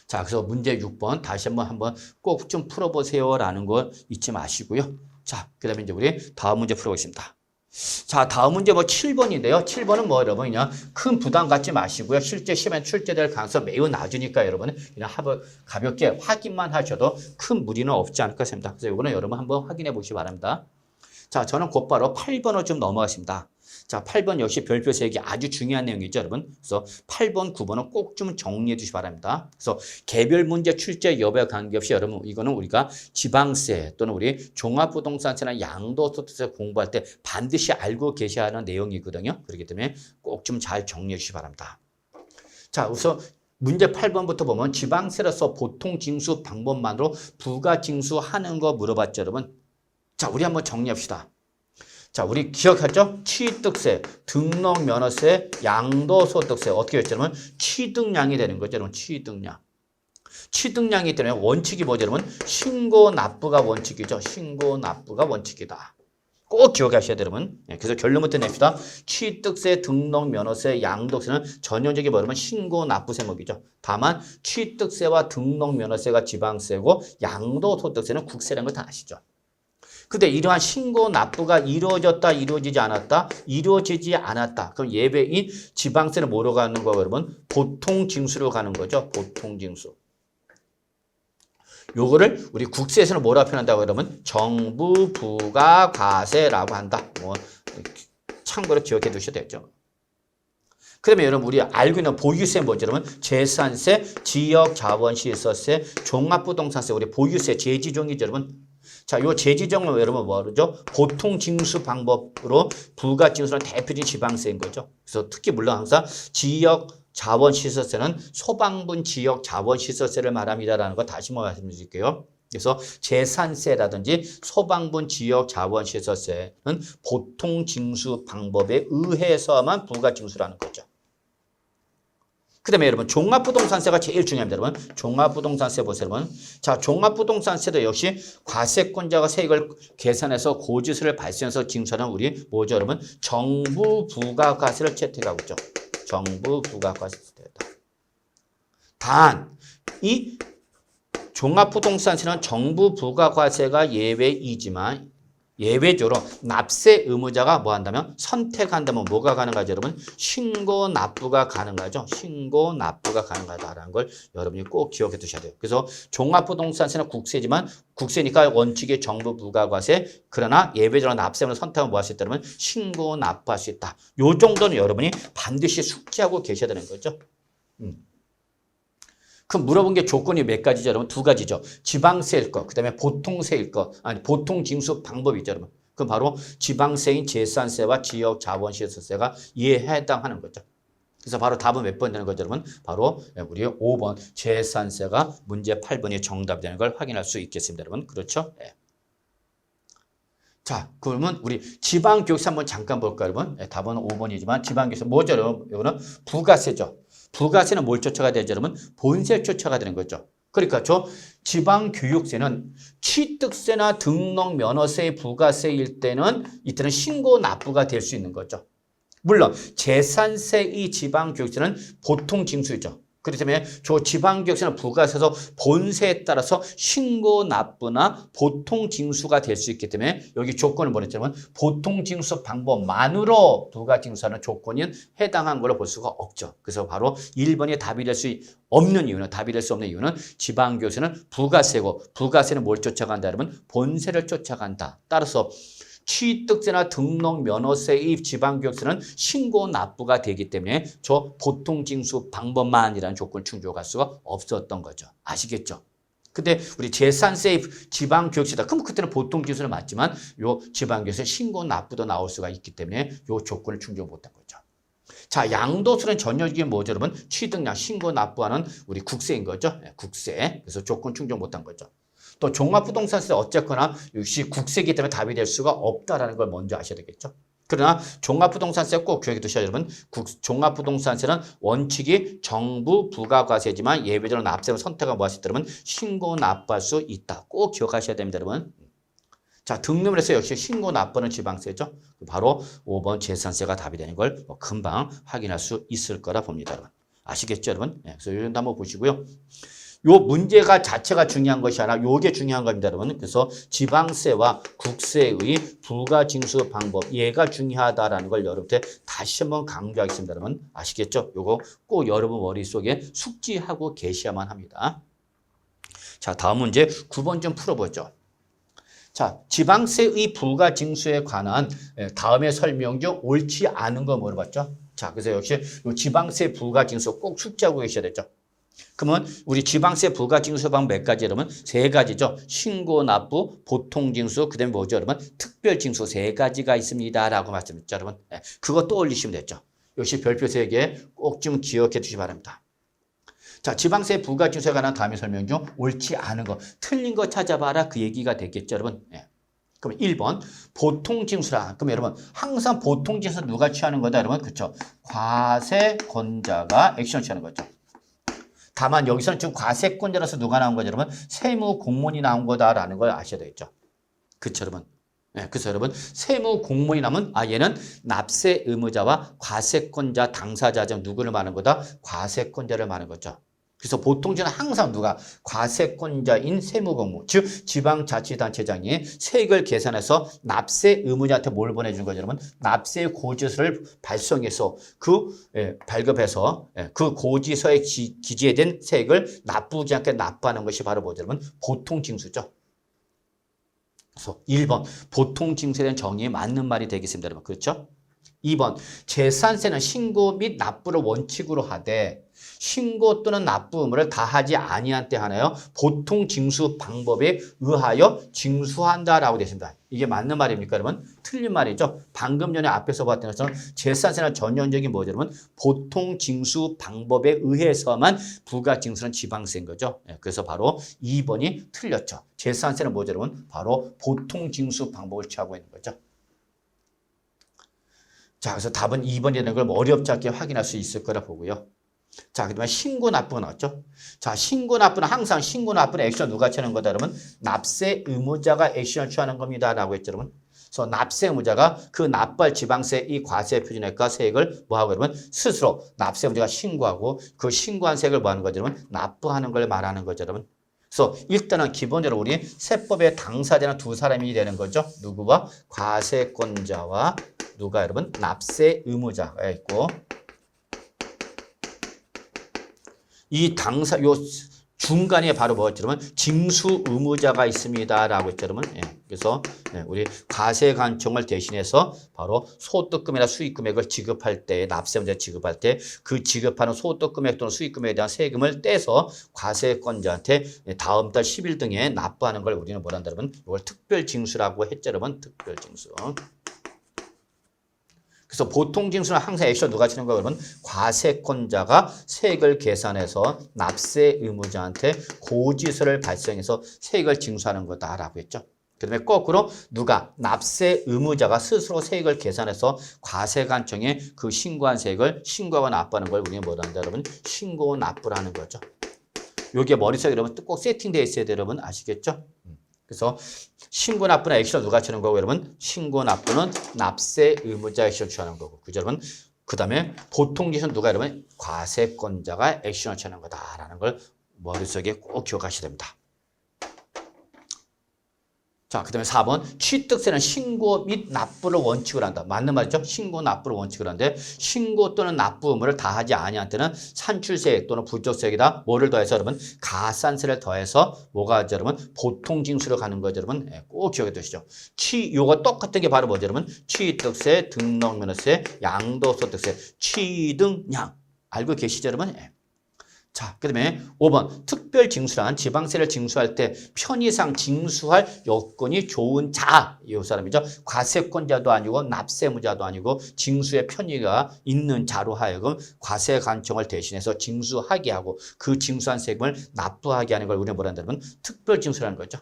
자, 그래서 문제 6번 다시 한번 꼭 좀 풀어보세요라는 걸 잊지 마시고요. 자, 그 다음에 이제 우리 다음 문제 풀어보겠습니다. 자, 다음 문제 뭐 7번인데요. 7번은 뭐 여러분 그냥 큰 부담 갖지 마시고요. 실제 시험에 출제될 가능성 매우 낮으니까 여러분은 그냥 가볍게 확인만 하셔도 큰 무리는 없지 않을까 생각합니다. 그래서 이거는 여러분 한번 확인해 보시기 바랍니다. 자, 저는 곧바로 8번으로 좀 넘어가겠습니다. 자, 8번 역시 별표 세기 아주 중요한 내용이죠, 여러분. 그래서 8번, 9번은 꼭 좀 정리해 주시기 바랍니다. 그래서 개별 문제 출제 여부에 관계없이 여러분 이거는 우리가 지방세 또는 우리 종합부동산세나 양도소득세 공부할 때 반드시 알고 계셔야 하는 내용이거든요. 그렇기 때문에 꼭 좀 잘 정리해 주시기 바랍니다. 자, 우선 문제 8번부터 보면 지방세로서 보통 징수 방법만으로 부가 징수하는 거 물어봤죠, 여러분. 자, 우리 한번 정리합시다. 자, 우리 기억하죠? 취득세, 등록면허세, 양도소득세 어떻게 했냐면 취득량이 되는 거죠, 여러분. 취득량. 취득량이기 때문에 원칙이 뭐죠, 여러분? 신고 납부가 원칙이죠. 신고 납부가 원칙이다. 꼭 기억하셔야 돼요, 여러분. 그래서 결론부터 냅시다. 취득세, 등록면허세, 양도세는 전형적인 뭐냐면 신고 납부 세목이죠. 다만 취득세와 등록면허세가 지방세고 양도소득세는 국세라는 걸 다 아시죠. 근데 이러한 신고 납부가 이루어졌다, 이루어지지 않았다, 이루어지지 않았다. 그럼 예외인 지방세는 뭐로 가는 거예요, 여러분? 보통징수로 가는 거죠. 보통징수. 요거를 우리 국세에서는 뭐라 표현한다고 여러분? 정부 부가과세라고 한다. 뭐 참고로 기억해 두셔야 되죠. 그러면 여러분 우리 알고 있는 보유세 뭐죠, 여러분? 재산세, 지역자원시설세, 종합부동산세, 우리 보유세 제지종이죠, 여러분. 자, 요 제지종은 여러분 뭐죠? 보통 징수 방법으로 부가 징수는 대표적인 지방세인 거죠. 그래서 특히 물론 항상 지역 자원시설세는 소방분 지역 자원시설세를 말합니다라는 거 다시 한번 말씀드릴게요. 그래서 재산세라든지 소방분 지역 자원시설세는 보통 징수 방법에 의해서만 부가 징수라는 거죠. 그 다음에 여러분 종합부동산세가 제일 중요합니다. 여러분 종합부동산세 보세요. 여러분. 자, 종합부동산세도 역시 과세권자가 세액을 계산해서 고지세를 발생해서 징수하는 우리 뭐죠, 여러분? 정부 부가과세를 채택하고 있죠. 정부 부가과세를 채택했다. 단 이 종합부동산세는 정부 부가과세가 예외이지만 예외적으로 납세 의무자가 뭐 한다면 선택한다면 뭐가 가능하죠, 여러분? 신고 납부가 가능하죠. 신고 납부가 가능하다라는 걸 여러분이 꼭 기억해 두셔야 돼요. 그래서 종합부동산세는 국세지만 국세니까 원칙의 정부 부가과세, 그러나 예외적으로 납세를 선택하면 뭐 할 수 있다 그러면 신고 납부할 수 있다. 요 정도는 여러분이 반드시 숙지하고 계셔야 되는 거죠. 그럼 물어본 게 조건이 몇 가지죠, 여러분? 두 가지죠. 지방세일 것, 그 다음에 보통세일 것, 아니 보통 징수 방법이죠, 여러분. 그럼 바로 지방세인 재산세와 지역 자원시설세가 이에 해당하는 거죠. 그래서 바로 답은 몇 번 되는 거죠, 여러분? 바로 우리 5번 재산세가 문제 8번이 정답이 되는 걸 확인할 수 있겠습니다, 여러분. 그렇죠? 네. 자, 그러면 우리 지방교육세 한번 잠깐 볼까요, 여러분? 네, 답은 5번이지만 지방교육세 뭐죠, 여러분? 이거는 부가세죠. 부가세는 뭘 쫓아가야 되죠, 여러분? 본세를 쫓아가야 되는 거죠. 그러니까 저 지방교육세는 취득세나 등록 면허세의 부가세일 때는 이때는 신고 납부가 될 수 있는 거죠. 물론 재산세의 지방교육세는 보통 징수이죠. 그렇기 때문에 저 지방교육세는 부가세에서 본세에 따라서 신고 납부나 보통 징수가 될 수 있기 때문에 여기 조건을 뭐랬냐면 보통 징수 방법만으로 부가징수하는 조건이 해당한 걸로 볼 수가 없죠. 그래서 바로 1번이 답이 될 수 없는 이유는 답이 될 수 없는 이유는 지방교육세는 부가세고 부가세는 뭘 쫓아간다 그러면 본세를 쫓아간다. 따라서 취득세나 등록 면허세의 지방교육세는 신고 납부가 되기 때문에 저 보통징수 방법만이라는 조건을 충족할 수가 없었던 거죠. 아시겠죠? 근데 우리 재산세의 지방교육세다. 그럼 그때는 보통징수는 맞지만 요 지방교육세 신고 납부도 나올 수가 있기 때문에 요 조건을 충족 못한 거죠. 자, 양도세는 전형적인 뭐죠, 여러분? 취득량 신고 납부하는 우리 국세인 거죠. 국세. 그래서 조건 충족 못한 거죠. 또 종합부동산세 어쨌거나 역시 국세이기 때문에 답이 될 수가 없다라는 걸 먼저 아셔야 되겠죠. 그러나 종합부동산세 꼭 기억해 두셔야 여러분. 종합부동산세는 원칙이 정부 부가과세지만 예외적으로 납세를 선택을 뭐 하실 때 여러분 신고 납부할 수 있다. 꼭 기억하셔야 됩니다, 여러분. 자, 등록을 해서 역시 신고 납부는 지방세죠. 바로 5번 재산세가 답이 되는 걸 금방 확인할 수 있을 거라 봅니다, 여러분. 아시겠죠, 여러분? 네, 그래서 이런 거 한번 보시고요. 요 문제가 자체가 중요한 것이 아니라 요게 중요한 겁니다, 여러분. 그래서 지방세와 국세의 부가징수 방법 얘가 중요하다라는 걸 여러분한테 다시 한번 강조하겠습니다, 여러분. 아시겠죠? 요거 꼭 여러분 머릿속에 숙지하고 계셔야만 합니다. 자, 다음 문제 9번 좀 풀어보죠. 자, 지방세의 부가징수에 관한 다음의 설명 중 옳지 않은 거 물어봤죠? 자, 그래서 역시 요 지방세 부가징수 꼭 숙지하고 계셔야 되죠. 그러면 우리 지방세 부가징수 방법 몇 가지 여러분? 세 가지죠. 신고 납부, 보통징수, 그다음에 뭐죠, 여러분? 특별징수 세 가지가 있습니다라고 말씀드렸죠, 여러분. 네, 그거 떠올리시면 됐죠. 역시 별표 3개 꼭 좀 기억해 두시기 바랍니다. 자, 지방세 부가징수에 관한 다음의 설명 중 옳지 않은 거, 틀린 거 찾아봐라 그 얘기가 되겠죠, 여러분. 네. 그럼 1번 보통징수라. 그럼 여러분 항상 보통징수 누가 취하는 거다, 여러분? 그렇죠? 과세권자가 액션 취하는 거죠. 다만 여기서는 지금 과세권자로서 누가 나온 거죠, 여러분? 세무공무원이 나온 거다라는 걸 아셔야 되겠죠. 그렇죠, 여러분? 네, 그래서 여러분 세무공무원이 나면 얘는 납세 의무자와 과세권자 당사자 중 누구를 말하는 거다? 과세권자를 말하는 거죠. 그래서 보통적으로 항상 누가 과세권자인 세무공무, 즉 지방자치단체장이 세액을 계산해서 납세 의무자한테 뭘 보내준 거죠, 여러분? 납세 고지서를 발송해서 발급해서 그 고지서에 기재된 세액을 납부지 않게 납부하는 것이 바로 뭐죠, 여러분? 보통징수죠. 그래서 1번 보통징수에 대한 정의에 맞는 말이 되겠습니다, 여러분. 그렇죠? 2번 재산세는 신고 및 납부를 원칙으로 하되 신고 또는 납부 의무를 다하지 아니한 때 하나요 보통 징수 방법에 의하여 징수한다라고 되어 있습니다. 이게 맞는 말입니까, 여러분? 틀린 말이죠. 방금 전에 앞에서 봤던 것처럼 재산세는 전형적인 뭐죠, 여러분? 보통 징수 방법에 의해서만 부가징수는 지방세인 거죠. 그래서 바로 2번이 틀렸죠. 재산세는 뭐죠, 여러분? 바로 보통 징수 방법을 취하고 있는 거죠. 자, 그래서 답은 2번이 되는 걸 어렵지 않게 확인할 수 있을 거라 보고요. 자, 그다음에 신고 납부가 나왔죠. 자, 신고 납부는 항상 신고 납부는 액션 누가 취하는 거다, 여러분? 납세 의무자가 액션을 취하는 겁니다라고 했죠, 여러분. 그래서 납세 의무자가 그 납부할 지방세 이 과세 표준액과 세액을 뭐하고 여러분? 스스로 납세 의무자가 신고하고 그 신고한 세액을 뭐하는 거죠, 여러분? 납부하는 걸 말하는 거죠, 여러분. 그래서 일단은 기본적으로 우리 세법의 당사자는 두 사람이 되는 거죠. 누구와? 과세권자와 누가 여러분? 납세 의무자가 있고 이 당사 요 중간에 바로 뭐였죠, 여러분? 징수 의무자가 있습니다라고 했죠, 여러분. 그래서 우리 과세 관청을 대신해서 바로 소득금이나 수익금액을 지급할 때 납세의무자 지급할 때 그 지급하는 소득금액 또는 수익금액에 대한 세금을 떼서 과세권자한테 다음 달 10일 등에 납부하는 걸 우리는 뭐란다, 여러분? 이걸 특별징수라고 했죠, 여러분. 특별징수. 그래서 보통징수는 항상 액션 누가 치는 거예요, 여러분? 과세권자가 세액을 계산해서 납세 의무자한테 고지서를 발송해서 세액을 징수하는 거다라고 했죠. 그다음에 거꾸로 누가 납세 의무자가 스스로 세액을 계산해서 과세관청에 그 신고한 세액을 신고하고 납부하는 걸 우리가 뭐라 한다 여러분? 신고 납부라는 거죠. 요게 머릿속에 여러분 꼭 세팅되어 있어야 돼요, 여러분. 아시겠죠? 그래서 신고 납부는 액션을 누가 치는 거고 여러분? 신고 납부는 납세 의무자 액션을 취하는 거고. 그죠, 여러분? 그다음에 보통 지수는 누가 여러분? 과세권자가 액션을 취하는 거다라는 걸 머릿속에 꼭 기억하셔야 됩니다. 자, 그 다음에 4번. 취득세는 신고 및 납부를 원칙으로 한다. 맞는 말이죠? 신고, 납부를 원칙으로 하는데 신고 또는 납부 의무를 다하지 아니한 때는 산출세액 또는 부족세액이다. 뭐를 더해서 여러분? 가산세를 더해서 뭐가 여러분? 보통징수로 가는 거죠, 여러분. 꼭 기억해 두시죠. 요거 똑같은 게 바로 뭐죠, 여러분? 취득세, 등록면허세, 양도소득세, 취등량. 알고 계시죠, 여러분? 자, 그 다음에 5번. 특별징수란 지방세를 징수할 때 편의상 징수할 여건이 좋은 자. 이 사람이죠. 과세권자도 아니고 납세무자도 아니고 징수의 편의가 있는 자로 하여금 과세관청을 대신해서 징수하게 하고 그 징수한 세금을 납부하게 하는 걸 우리가 뭐라 한다면 특별징수라는 거죠.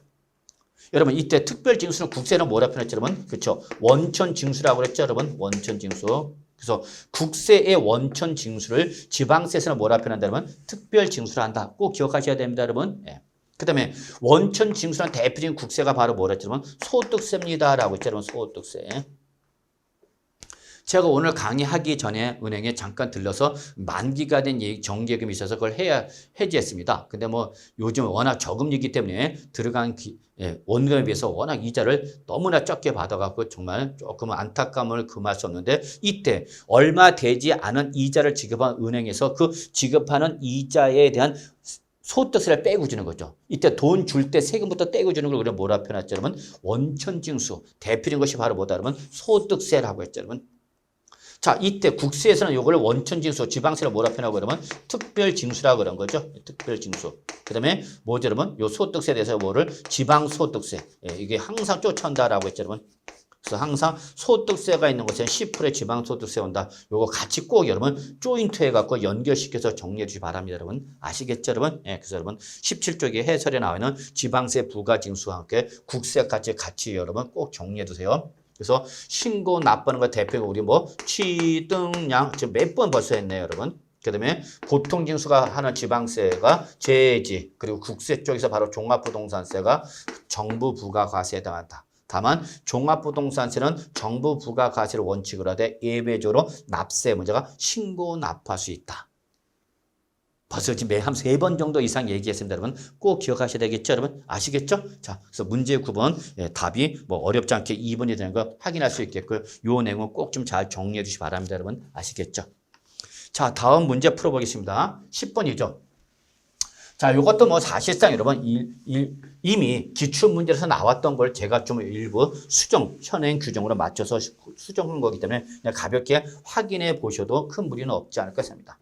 여러분 이때 특별징수는 국세는 뭐라 표현했죠, 여러분? 그렇죠. 원천징수라고 그랬죠, 여러분? 원천징수. 그래서 국세의 원천 징수를 지방세에서는 뭐라 표현한다면 특별 징수를 한다. 꼭 기억하셔야 됩니다, 여러분. 그 다음에 원천 징수란 대표적인 국세가 바로 뭐라 했죠, 여러분? 소득세입니다라고 했죠, 여러분. 소득세. 제가 오늘 강의하기 전에 은행에 잠깐 들러서 만기가 된 정기예금이 있어서 그걸 해지했습니다. 근데 뭐 요즘 워낙 저금리이기 때문에 들어간 원금에 비해서 워낙 이자를 너무나 적게 받아갖고 정말 조금 안타까움을 금할 수 없는데 이때 얼마 되지 않은 이자를 지급한 은행에서 그 지급하는 이자에 대한 소득세를 빼고 주는 거죠. 이때 돈 줄 때 세금부터 떼고 주는 걸 우리가 뭐라 표현했죠, 여러분? 원천징수. 대표적인 것이 바로 뭐다, 여러분? 소득세라고 했죠, 여러분. 자, 이때 국세에서는 이걸 원천징수, 지방세를 뭐라 표현하고 그러면 특별징수라고 그런 거죠. 특별징수. 그 다음에 뭐죠, 여러분? 요 소득세에 대해서 뭐를? 지방소득세. 이게 항상 쫓아온다라고 했죠, 여러분. 그래서 항상 소득세가 있는 곳에 10%의 지방소득세 온다. 요거 같이 꼭 여러분 조인트 해갖고 연결시켜서 정리해 주시기 바랍니다, 여러분. 아시겠죠, 여러분? 그래서 여러분 17쪽에 해설에 나와 있는 지방세 부가징수와 함께 국세까지 같이 여러분 꼭 정리해 두세요. 그래서 신고 납부하는 거 대표가 우리 뭐 취등량 지금 몇 번 벌써 했네요, 여러분. 그다음에 보통징수가 하는 지방세가 제지 그리고 국세 쪽에서 바로 종합부동산세가 정부 부가과세에 해당한다. 다만 종합부동산세는 정부 부가과세를 원칙으로 하되 예외적으로 납세 문제가 신고 납부할 수 있다. 벌써 지금 한 3번 정도 이상 얘기했습니다, 여러분. 꼭 기억하셔야 되겠죠, 여러분? 아시겠죠? 자, 그래서 문제 9번 답이 뭐 어렵지 않게 2번이 되는 거 확인할 수 있겠고요. 요 내용은 꼭 좀 잘 정리해 주시기 바랍니다, 여러분. 아시겠죠? 자, 다음 문제 풀어보겠습니다. 10번이죠. 자, 요것도 뭐 사실상 여러분 이미 기출문제에서 나왔던 걸 제가 좀 일부 현행 규정으로 맞춰서 수정한 거기 때문에 그냥 가볍게 확인해 보셔도 큰 무리는 없지 않을까 생각합니다.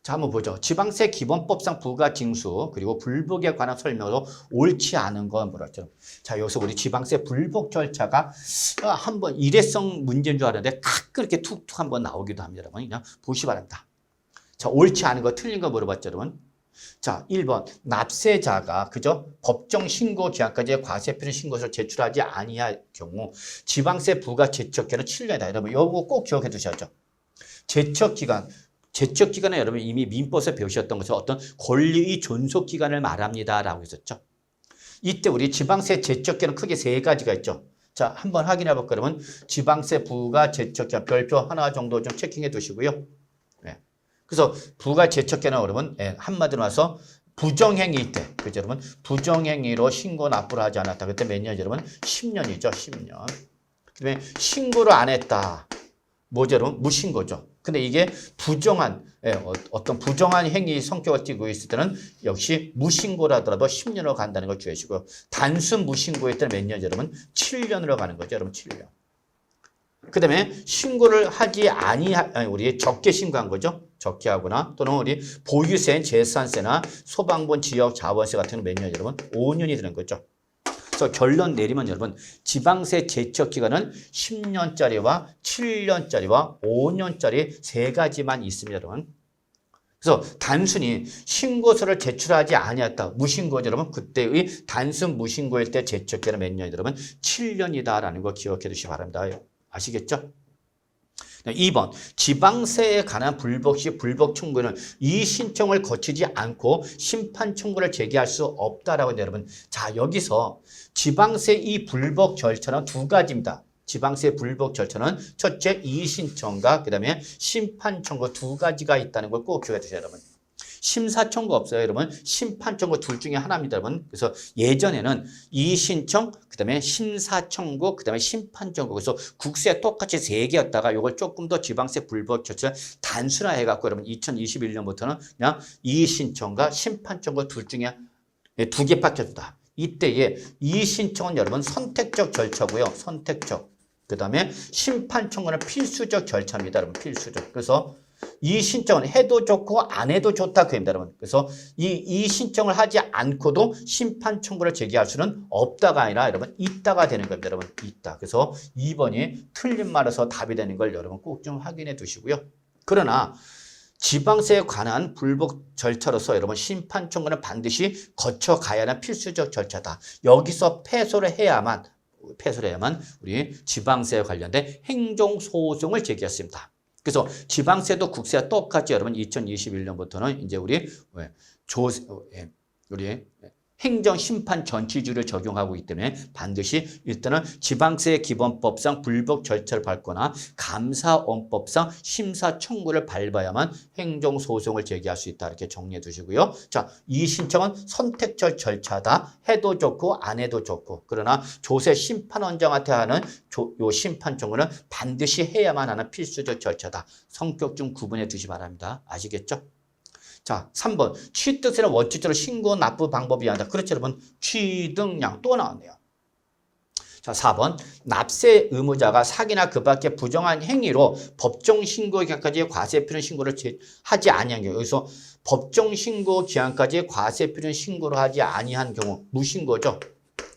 자, 한번 보죠. 지방세 기본법상 부가징수 그리고 불복에 관한 설명으로 옳지 않은 건 뭐랄죠. 자, 여기서 우리 지방세 불복 절차가 한번 일회성 문제인 줄 알았는데 가끔 이렇게 툭툭 한번 나오기도 합니다, 여러분. 그냥 보시기 바랍니다. 자, 옳지 않은 거 틀린 거 물어봤죠, 여러분. 자, 1번 납세자가 그죠? 법정 신고 기한까지 과세표를 신고서를 제출하지 아니할 경우 지방세 부가 제척기간은 7년이다. 여러분, 이거 꼭 기억해 두셔야죠. 제척기간은 여러분 이미 민법에서 배우셨던 것처럼 어떤 권리의 존속기간을 말합니다라고 했었죠. 이때 우리 지방세 제척기간은 크게 3가지가 있죠. 자, 한번 확인해 볼까요, 여러분? 지방세 부가 제척기간 별표 하나 정도 좀 체킹해 두시고요. 그래서 부가 제척기간은 여러분 한마디로 말해서 부정행위 때, 그죠, 여러분? 부정행위로 신고 납부를 하지 않았다. 그때 몇 년이죠, 여러분? 10년이죠, 10년. 그다음에 신고를 안 했다. 뭐죠, 여러분? 무신고죠. 근데 이게 어떤 부정한 행위 성격을 띠고 있을 때는 역시 무신고라더라도 10년으로 간다는 걸 주의하시고요. 단순 무신고일 때는 몇 년이죠, 여러분? 7년으로 가는 거죠, 여러분. 7년. 그 다음에 신고를 하지 우리 적게 신고한 거죠. 적게 하거나 또는 우리 보유세, 재산세나 소방본 지역 자원세 같은 건 몇 년, 여러분? 5년이 되는 거죠. 그래서 결론 내리면 여러분 지방세 제척 기간은 10년짜리와 7년짜리와 5년짜리 3가지만 있습니다, 여러분. 그래서 단순히 신고서를 제출하지 아니했다. 무신고죠, 여러분. 그때의 단순 무신고일 때 제출 기간은 몇 년이다, 여러분? 7년이다라는 거 기억해 두시기 바랍니다. 아시겠죠? 2번, 지방세에 관한 불복 시 불복 청구는 이 신청을 거치지 않고 심판 청구를 제기할 수 없다라고 합니다, 여러분. 자, 여기서 지방세 이 불복 절차는 두 가지입니다. 지방세 불복 절차는 첫째 이의신청과 그다음에 심판 청구 두 가지가 있다는 걸 꼭 기억해 주세요, 여러분. 심사 청구 없어요, 여러분. 심판 청구 둘 중에 하나입니다, 여러분. 그래서 예전에는 이의신청, 그다음에 심사 청구, 그다음에 심판 청구. 그래서 국세 똑같이 세 개였다가 이걸 조금 더 지방세 불복 절차를 단순화해 갖고 여러분 2021년부터는 그냥 이의신청과 심판 청구 둘 중에 두 개밖에 없다. 이때에 이의신청은 여러분 선택적 절차고요. 선택적. 그다음에 심판 청구는 필수적 절차입니다, 여러분. 필수적. 그래서 이 신청은 해도 좋고 안 해도 좋다 그입니다, 여러분. 그래서 이 신청을 하지 않고도 심판 청구를 제기할 수는 없다가 아니라 여러분 있다가 되는 겁니다, 여러분. 있다. 그래서 2번이 틀린 말에서 답이 되는 걸 여러분 꼭 좀 확인해 두시고요. 그러나 지방세에 관한 불복 절차로서 여러분 심판 청구는 반드시 거쳐가야 하는 필수적 절차다. 여기서 패소를 해야만 우리 지방세에 관련된 행정소송을 제기했습니다. 그래서 지방세도 국세와 똑같이 여러분 2021년부터는 이제 우리 행정심판 전치주를 적용하고 있기 때문에 반드시 일단은 지방세 기본법상 불복 절차를 밟거나 감사원법상 심사 청구를 밟아야만 행정소송을 제기할 수 있다. 이렇게 정리해 두시고요. 자, 이 신청은 선택적 절차다. 해도 좋고 안 해도 좋고. 그러나 조세 심판원장한테 하는 요 심판 청구는 반드시 해야만 하는 필수적 절차다. 성격 좀 구분해 두시 바랍니다. 아시겠죠? 자, 3번. 취득세는 원칙적으로 신고 납부 방법이 아니다. 그렇죠, 여러분. 취득량 또 나왔네요. 자, 4번. 납세 의무자가 사기나 그 밖에 부정한 행위로 법정 신고 기한까지 과세 필요 신고를 하지 아니한 경우. 여기서 법정 신고 기한까지 과세 필요 신고를 하지 아니한 경우 무신고죠.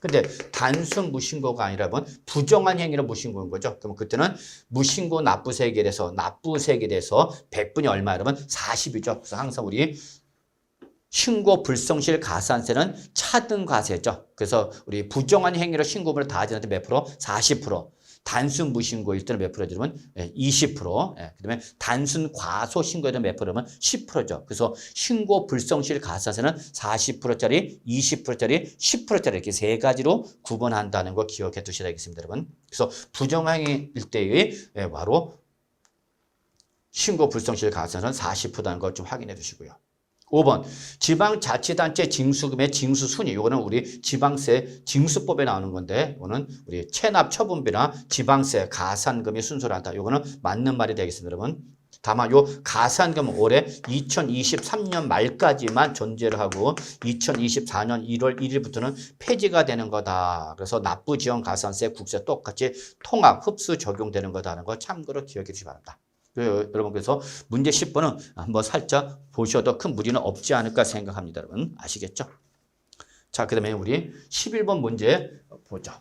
근데 단순 무신고가 아니라 부정한 행위로 무신고인 거죠. 그럼 그때는 무신고 납부세액에 대해서 100분이 얼마 여러분? 40이죠. 그래서 항상 우리 신고 불성실 가산세는 차등과세죠. 그래서 우리 부정한 행위로 신고를 다 하지 않을 때 몇 프로? 40%. 단순 무신고일 때는 몇 프로죠, 여러분? 20%. 그다음에 단순 과소 신고일 때는 몇 프로면 10%죠. 그래서 신고 불성실 가산세는 40%짜리, 20%짜리, 10%짜리 이렇게 세 가지로 구분한다는 거 기억해 두셔야 되겠습니다, 여러분. 그래서 부정행위일 때의 바로 신고 불성실 가산세는 40%라는 걸 좀 확인해 두시고요. 5번 지방자치단체 징수금의 징수순위. 이거는 우리 지방세 징수법에 나오는 건데 이거는 우리 체납 처분비나 지방세 가산금이 순서로 한다. 이거는 맞는 말이 되겠습니다, 여러분. 다만 요 가산금은 올해 2023년 말까지만 존재를 하고 2024년 1월 1일부터는 폐지가 되는 거다. 그래서 납부지원 가산세 국세 똑같이 통합 흡수 적용되는 거다라는 거 참고로 기억해 주시기 바랍니다. 여러분 그래서 문제 10번은 한번 살짝 보셔도 큰 무리는 없지 않을까 생각합니다. 여러분 아시겠죠? 자, 그 다음에 우리 11번 문제 보죠.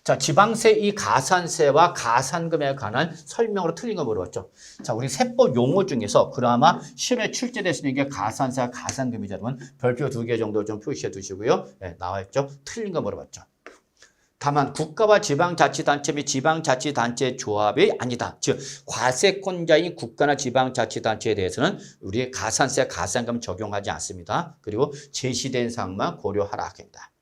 자, 지방세 이 가산세와 가산금에 관한 설명으로 틀린 거 물어봤죠. 자, 우리 세법 용어 중에서 그나마 시험에 출제됐으니 게 가산세와 가산금이죠. 여러분 별표 2개 정도 좀 표시해 두시고요. 네, 나와있죠. 틀린 거 물어봤죠. 다만 국가와 지방자치단체 및 지방자치단체 조합이 아니다. 즉 과세권자인 국가나 지방자치단체에 대해서는 우리 가산세, 가산금 적용하지 않습니다. 그리고 제시된 사항만 고려하라 합니다.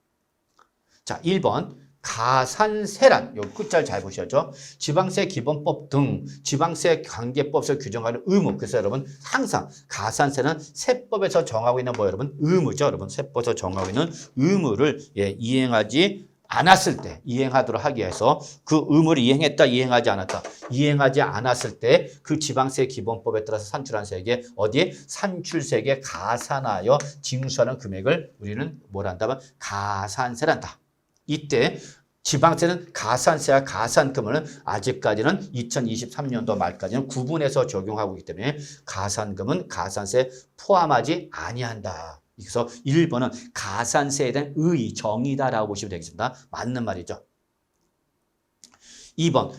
자, 1번 가산세란 요 끝자를 잘 보셔야죠. 지방세 기본법 등 지방세 관계법에서 규정하는 의무. 그래서 여러분 항상 가산세는 세법에서 정하고 있는 여러분 의무죠. 여러분 세법에서 정하고 있는 의무를 이행하지 않았을 때 이행하도록 하기 위해서 그 의무를 이행했다, 이행하지 않았다. 이행하지 않았을 때 그 지방세 기본법에 따라서 산출한 세액에 어디에 산출세액에 가산하여 징수하는 금액을 우리는 뭘 한다면 가산세란다. 이때 지방세는 가산세와 가산금을 아직까지는 2023년도 말까지는 구분해서 적용하고 있기 때문에 가산금은 가산세 포함하지 아니한다. 그래서 1번은 가산세에 대한 정의다라고 보시면 되겠습니다. 맞는 말이죠. 2번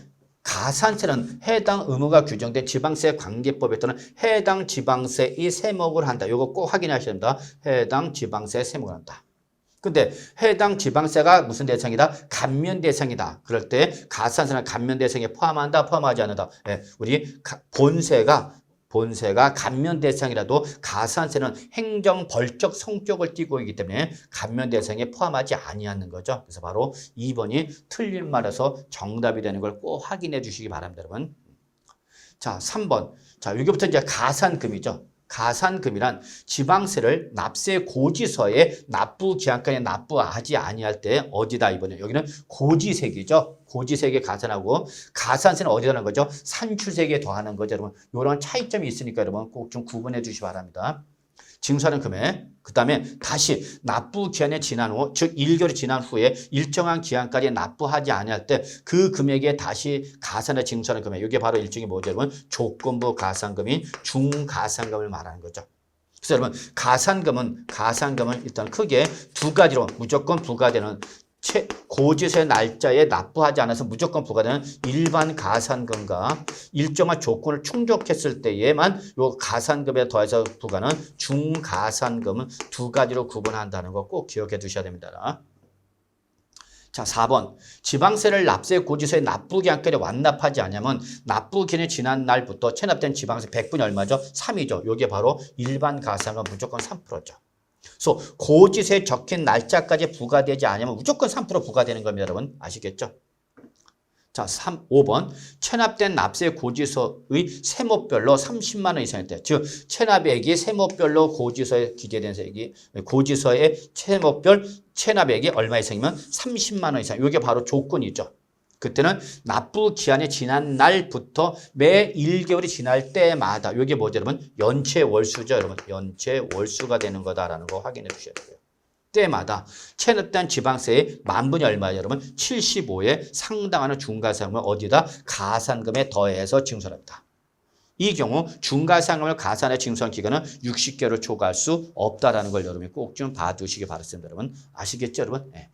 가산세는 해당 의무가 규정된 지방세 관계법에 따른 해당 지방세의 세목을 한다. 이거 꼭 확인하셔야 됩니다. 해당 지방세 세목을 한다. 근데 해당 지방세가 무슨 대상이다? 감면 대상이다. 그럴 때 가산세는 감면 대상에 포함한다, 포함하지 않는다. 예, 우리 본세가 감면 대상이라도 가산세는 행정벌적 성격을 띠고 있기 때문에 감면 대상에 포함하지 아니하는 거죠. 그래서 바로 2번이 틀린 말에서 정답이 되는 걸 꼭 확인해 주시기 바랍니다, 여러분. 자, 3번. 자, 여기부터 이제 가산금이죠. 가산금이란 지방세를 납세 고지서에 납부 기한까지 납부하지 아니할 때 어디다 이번에 여기는 고지세기죠. 고지세계 가산하고 가산세는 어디다 하는 거죠? 산출세계에 더하는 거죠, 여러분. 이런 차이점이 있으니까 여러분 꼭 좀 구분해 주시기 바랍니다. 징수하는 금액, 그 다음에 다시 납부 기한이 지난 후, 즉 1개월이 지난 후에 일정한 기한까지 납부하지 아니할 때 그 금액에 다시 가산에 징수하는 금액, 이게 바로 일종의 뭐죠, 여러분? 조건부 가산금인 중가산금을 말하는 거죠. 그래서 여러분 가산금은 일단 크게 두 가지로 무조건 부과되는 고지세 날짜에 납부하지 않아서 무조건 부과되는 일반 가산금과 일정한 조건을 충족했을 때에만 요 가산금에 더해서 부과하는 중가산금은 두 가지로 구분한다는 거 꼭 기억해 두셔야 됩니다. 자, 4번. 지방세를 납세 고지서에 납부 기한까지 완납하지 않으면 납부 기한이 지난 날부터 체납된 지방세 100분이 얼마죠? 3이죠. 요게 바로 일반 가산금 무조건 3%죠. 그래서 고지서에 적힌 날짜까지 부과되지 않으면 무조건 3% 부과되는 겁니다, 여러분. 아시겠죠? 자, 5번. 체납된 납세 고지서의 세목별로 30만 원 이상일 때, 즉 체납액이 세목별로 고지서에 기재된 세액이 고지서의 세목별 체납액이 얼마 이상이면 30만 원 이상. 이게 바로 조건이죠. 그때는 납부 기한이 지난 날부터 매 1개월이 지날 때마다 이게 뭐죠, 여러분? 연체 월수죠, 여러분. 연체 월수가 되는 거다라는 거 확인해 주셔야 돼요. 때마다 체납된 지방세의 만분이 얼마예요, 여러분? 75에 상당하는 중가상금을 어디다? 가산금에 더해서 징수합니다. 이 경우 중가상금을 가산해 징수한 기간은 60개월을 초과할 수 없다라는 걸 여러분이 꼭 좀 봐두시기 바랍니다, 여러분. 아시겠죠, 여러분? 네.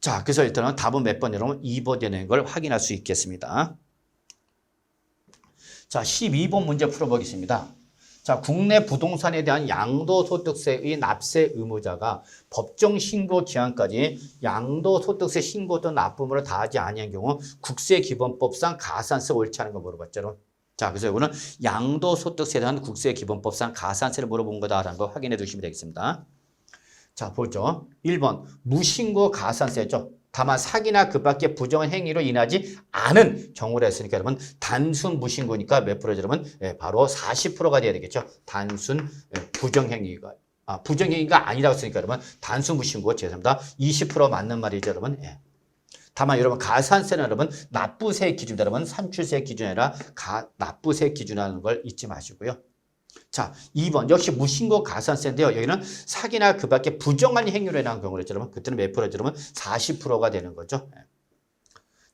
자, 그래서 일단은 답은 몇 번 여러분 2번 되는 걸 확인할 수 있겠습니다. 자, 12번 문제 풀어보겠습니다. 자, 국내 부동산에 대한 양도소득세의 납세 의무자가 법정 신고 기한까지 양도소득세 신고 또는 납부물을 다하지 아니한 경우 국세기본법상 가산세 옳지 않은 거 물어봤죠. 자, 그래서 이거는 양도소득세에 대한 국세기본법상 가산세를 물어본 거다라는 거 확인해 두시면 되겠습니다. 자, 보죠. 1번 무신고 가산세죠. 다만 사기나 그 밖의 부정한 행위로 인하지 않은 경우를 했으니까 여러분 단순 무신고니까 몇 프로죠, 여러분? 예, 바로 40%가 돼야 되겠죠. 단순 부정행위가 부정행위가 아니라고 했으니까 여러분 단순 무신고 죄송합니다. 20% 맞는 말이죠, 여러분. 예. 다만 여러분 가산세는 여러분 납부세 기준이다, 여러분. 산출세 기준이 아니라 납부세 기준이라는 걸 잊지 마시고요. 자, 2번 역시 무신고 가산세인데요. 여기는 사기나 그 밖에 부정한 행위로 인한 경우를 했죠, 여러분. 그때는 몇 프로죠, 여러분? 40%가 되는 거죠.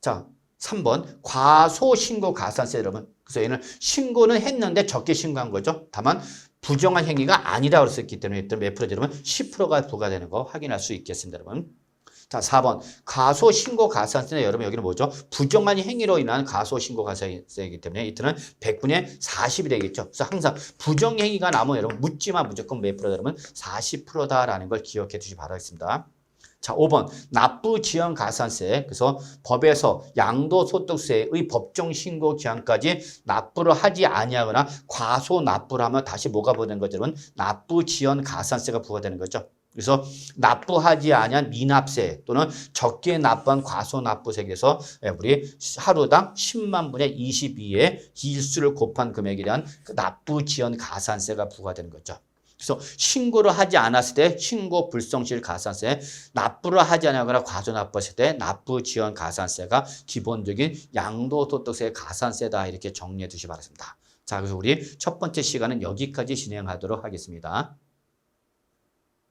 자, 3번 과소신고 가산세, 여러분. 그래서 얘는 신고는 했는데 적게 신고한 거죠. 다만 부정한 행위가 아니라고 했기 때문에 일단 몇 프로죠, 여러분? 10%가 부과되는 거 확인할 수 있겠습니다, 여러분. 자, 4번 과소신고 가산세는 여러분 여기는 뭐죠? 부정한 행위로 인한 과소신고 가산세이기 때문에 이때는 100분의 40이 되겠죠. 그래서 항상 부정행위가 나면 여러분 묻지만 무조건 몇 프로다, 여러분? 40%다라는 걸 기억해 두시기 바라겠습니다. 자, 5번 납부지연 가산세. 그래서 법에서 양도소득세의 법정 신고 기한까지 납부를 하지 아니하거나 과소 납부를 하면 다시 뭐가 부과되는 거죠, 여러분? 납부지연 가산세가 부과되는 거죠. 그래서 납부하지 아니한 미납세 또는 적게 납부한 과소납부세에서 우리 하루당 10만 분의 22의 일수를 곱한 금액에 대한 납부지연 가산세가 부과되는 거죠. 그래서 신고를 하지 않았을 때 신고 불성실 가산세, 납부를 하지 않거나 과소납부했을 때 납부지연 가산세가 기본적인 양도소득세 가산세다 이렇게 정리해 두시기 바랍니다. 자, 그래서 우리 첫 번째 시간은 여기까지 진행하도록 하겠습니다.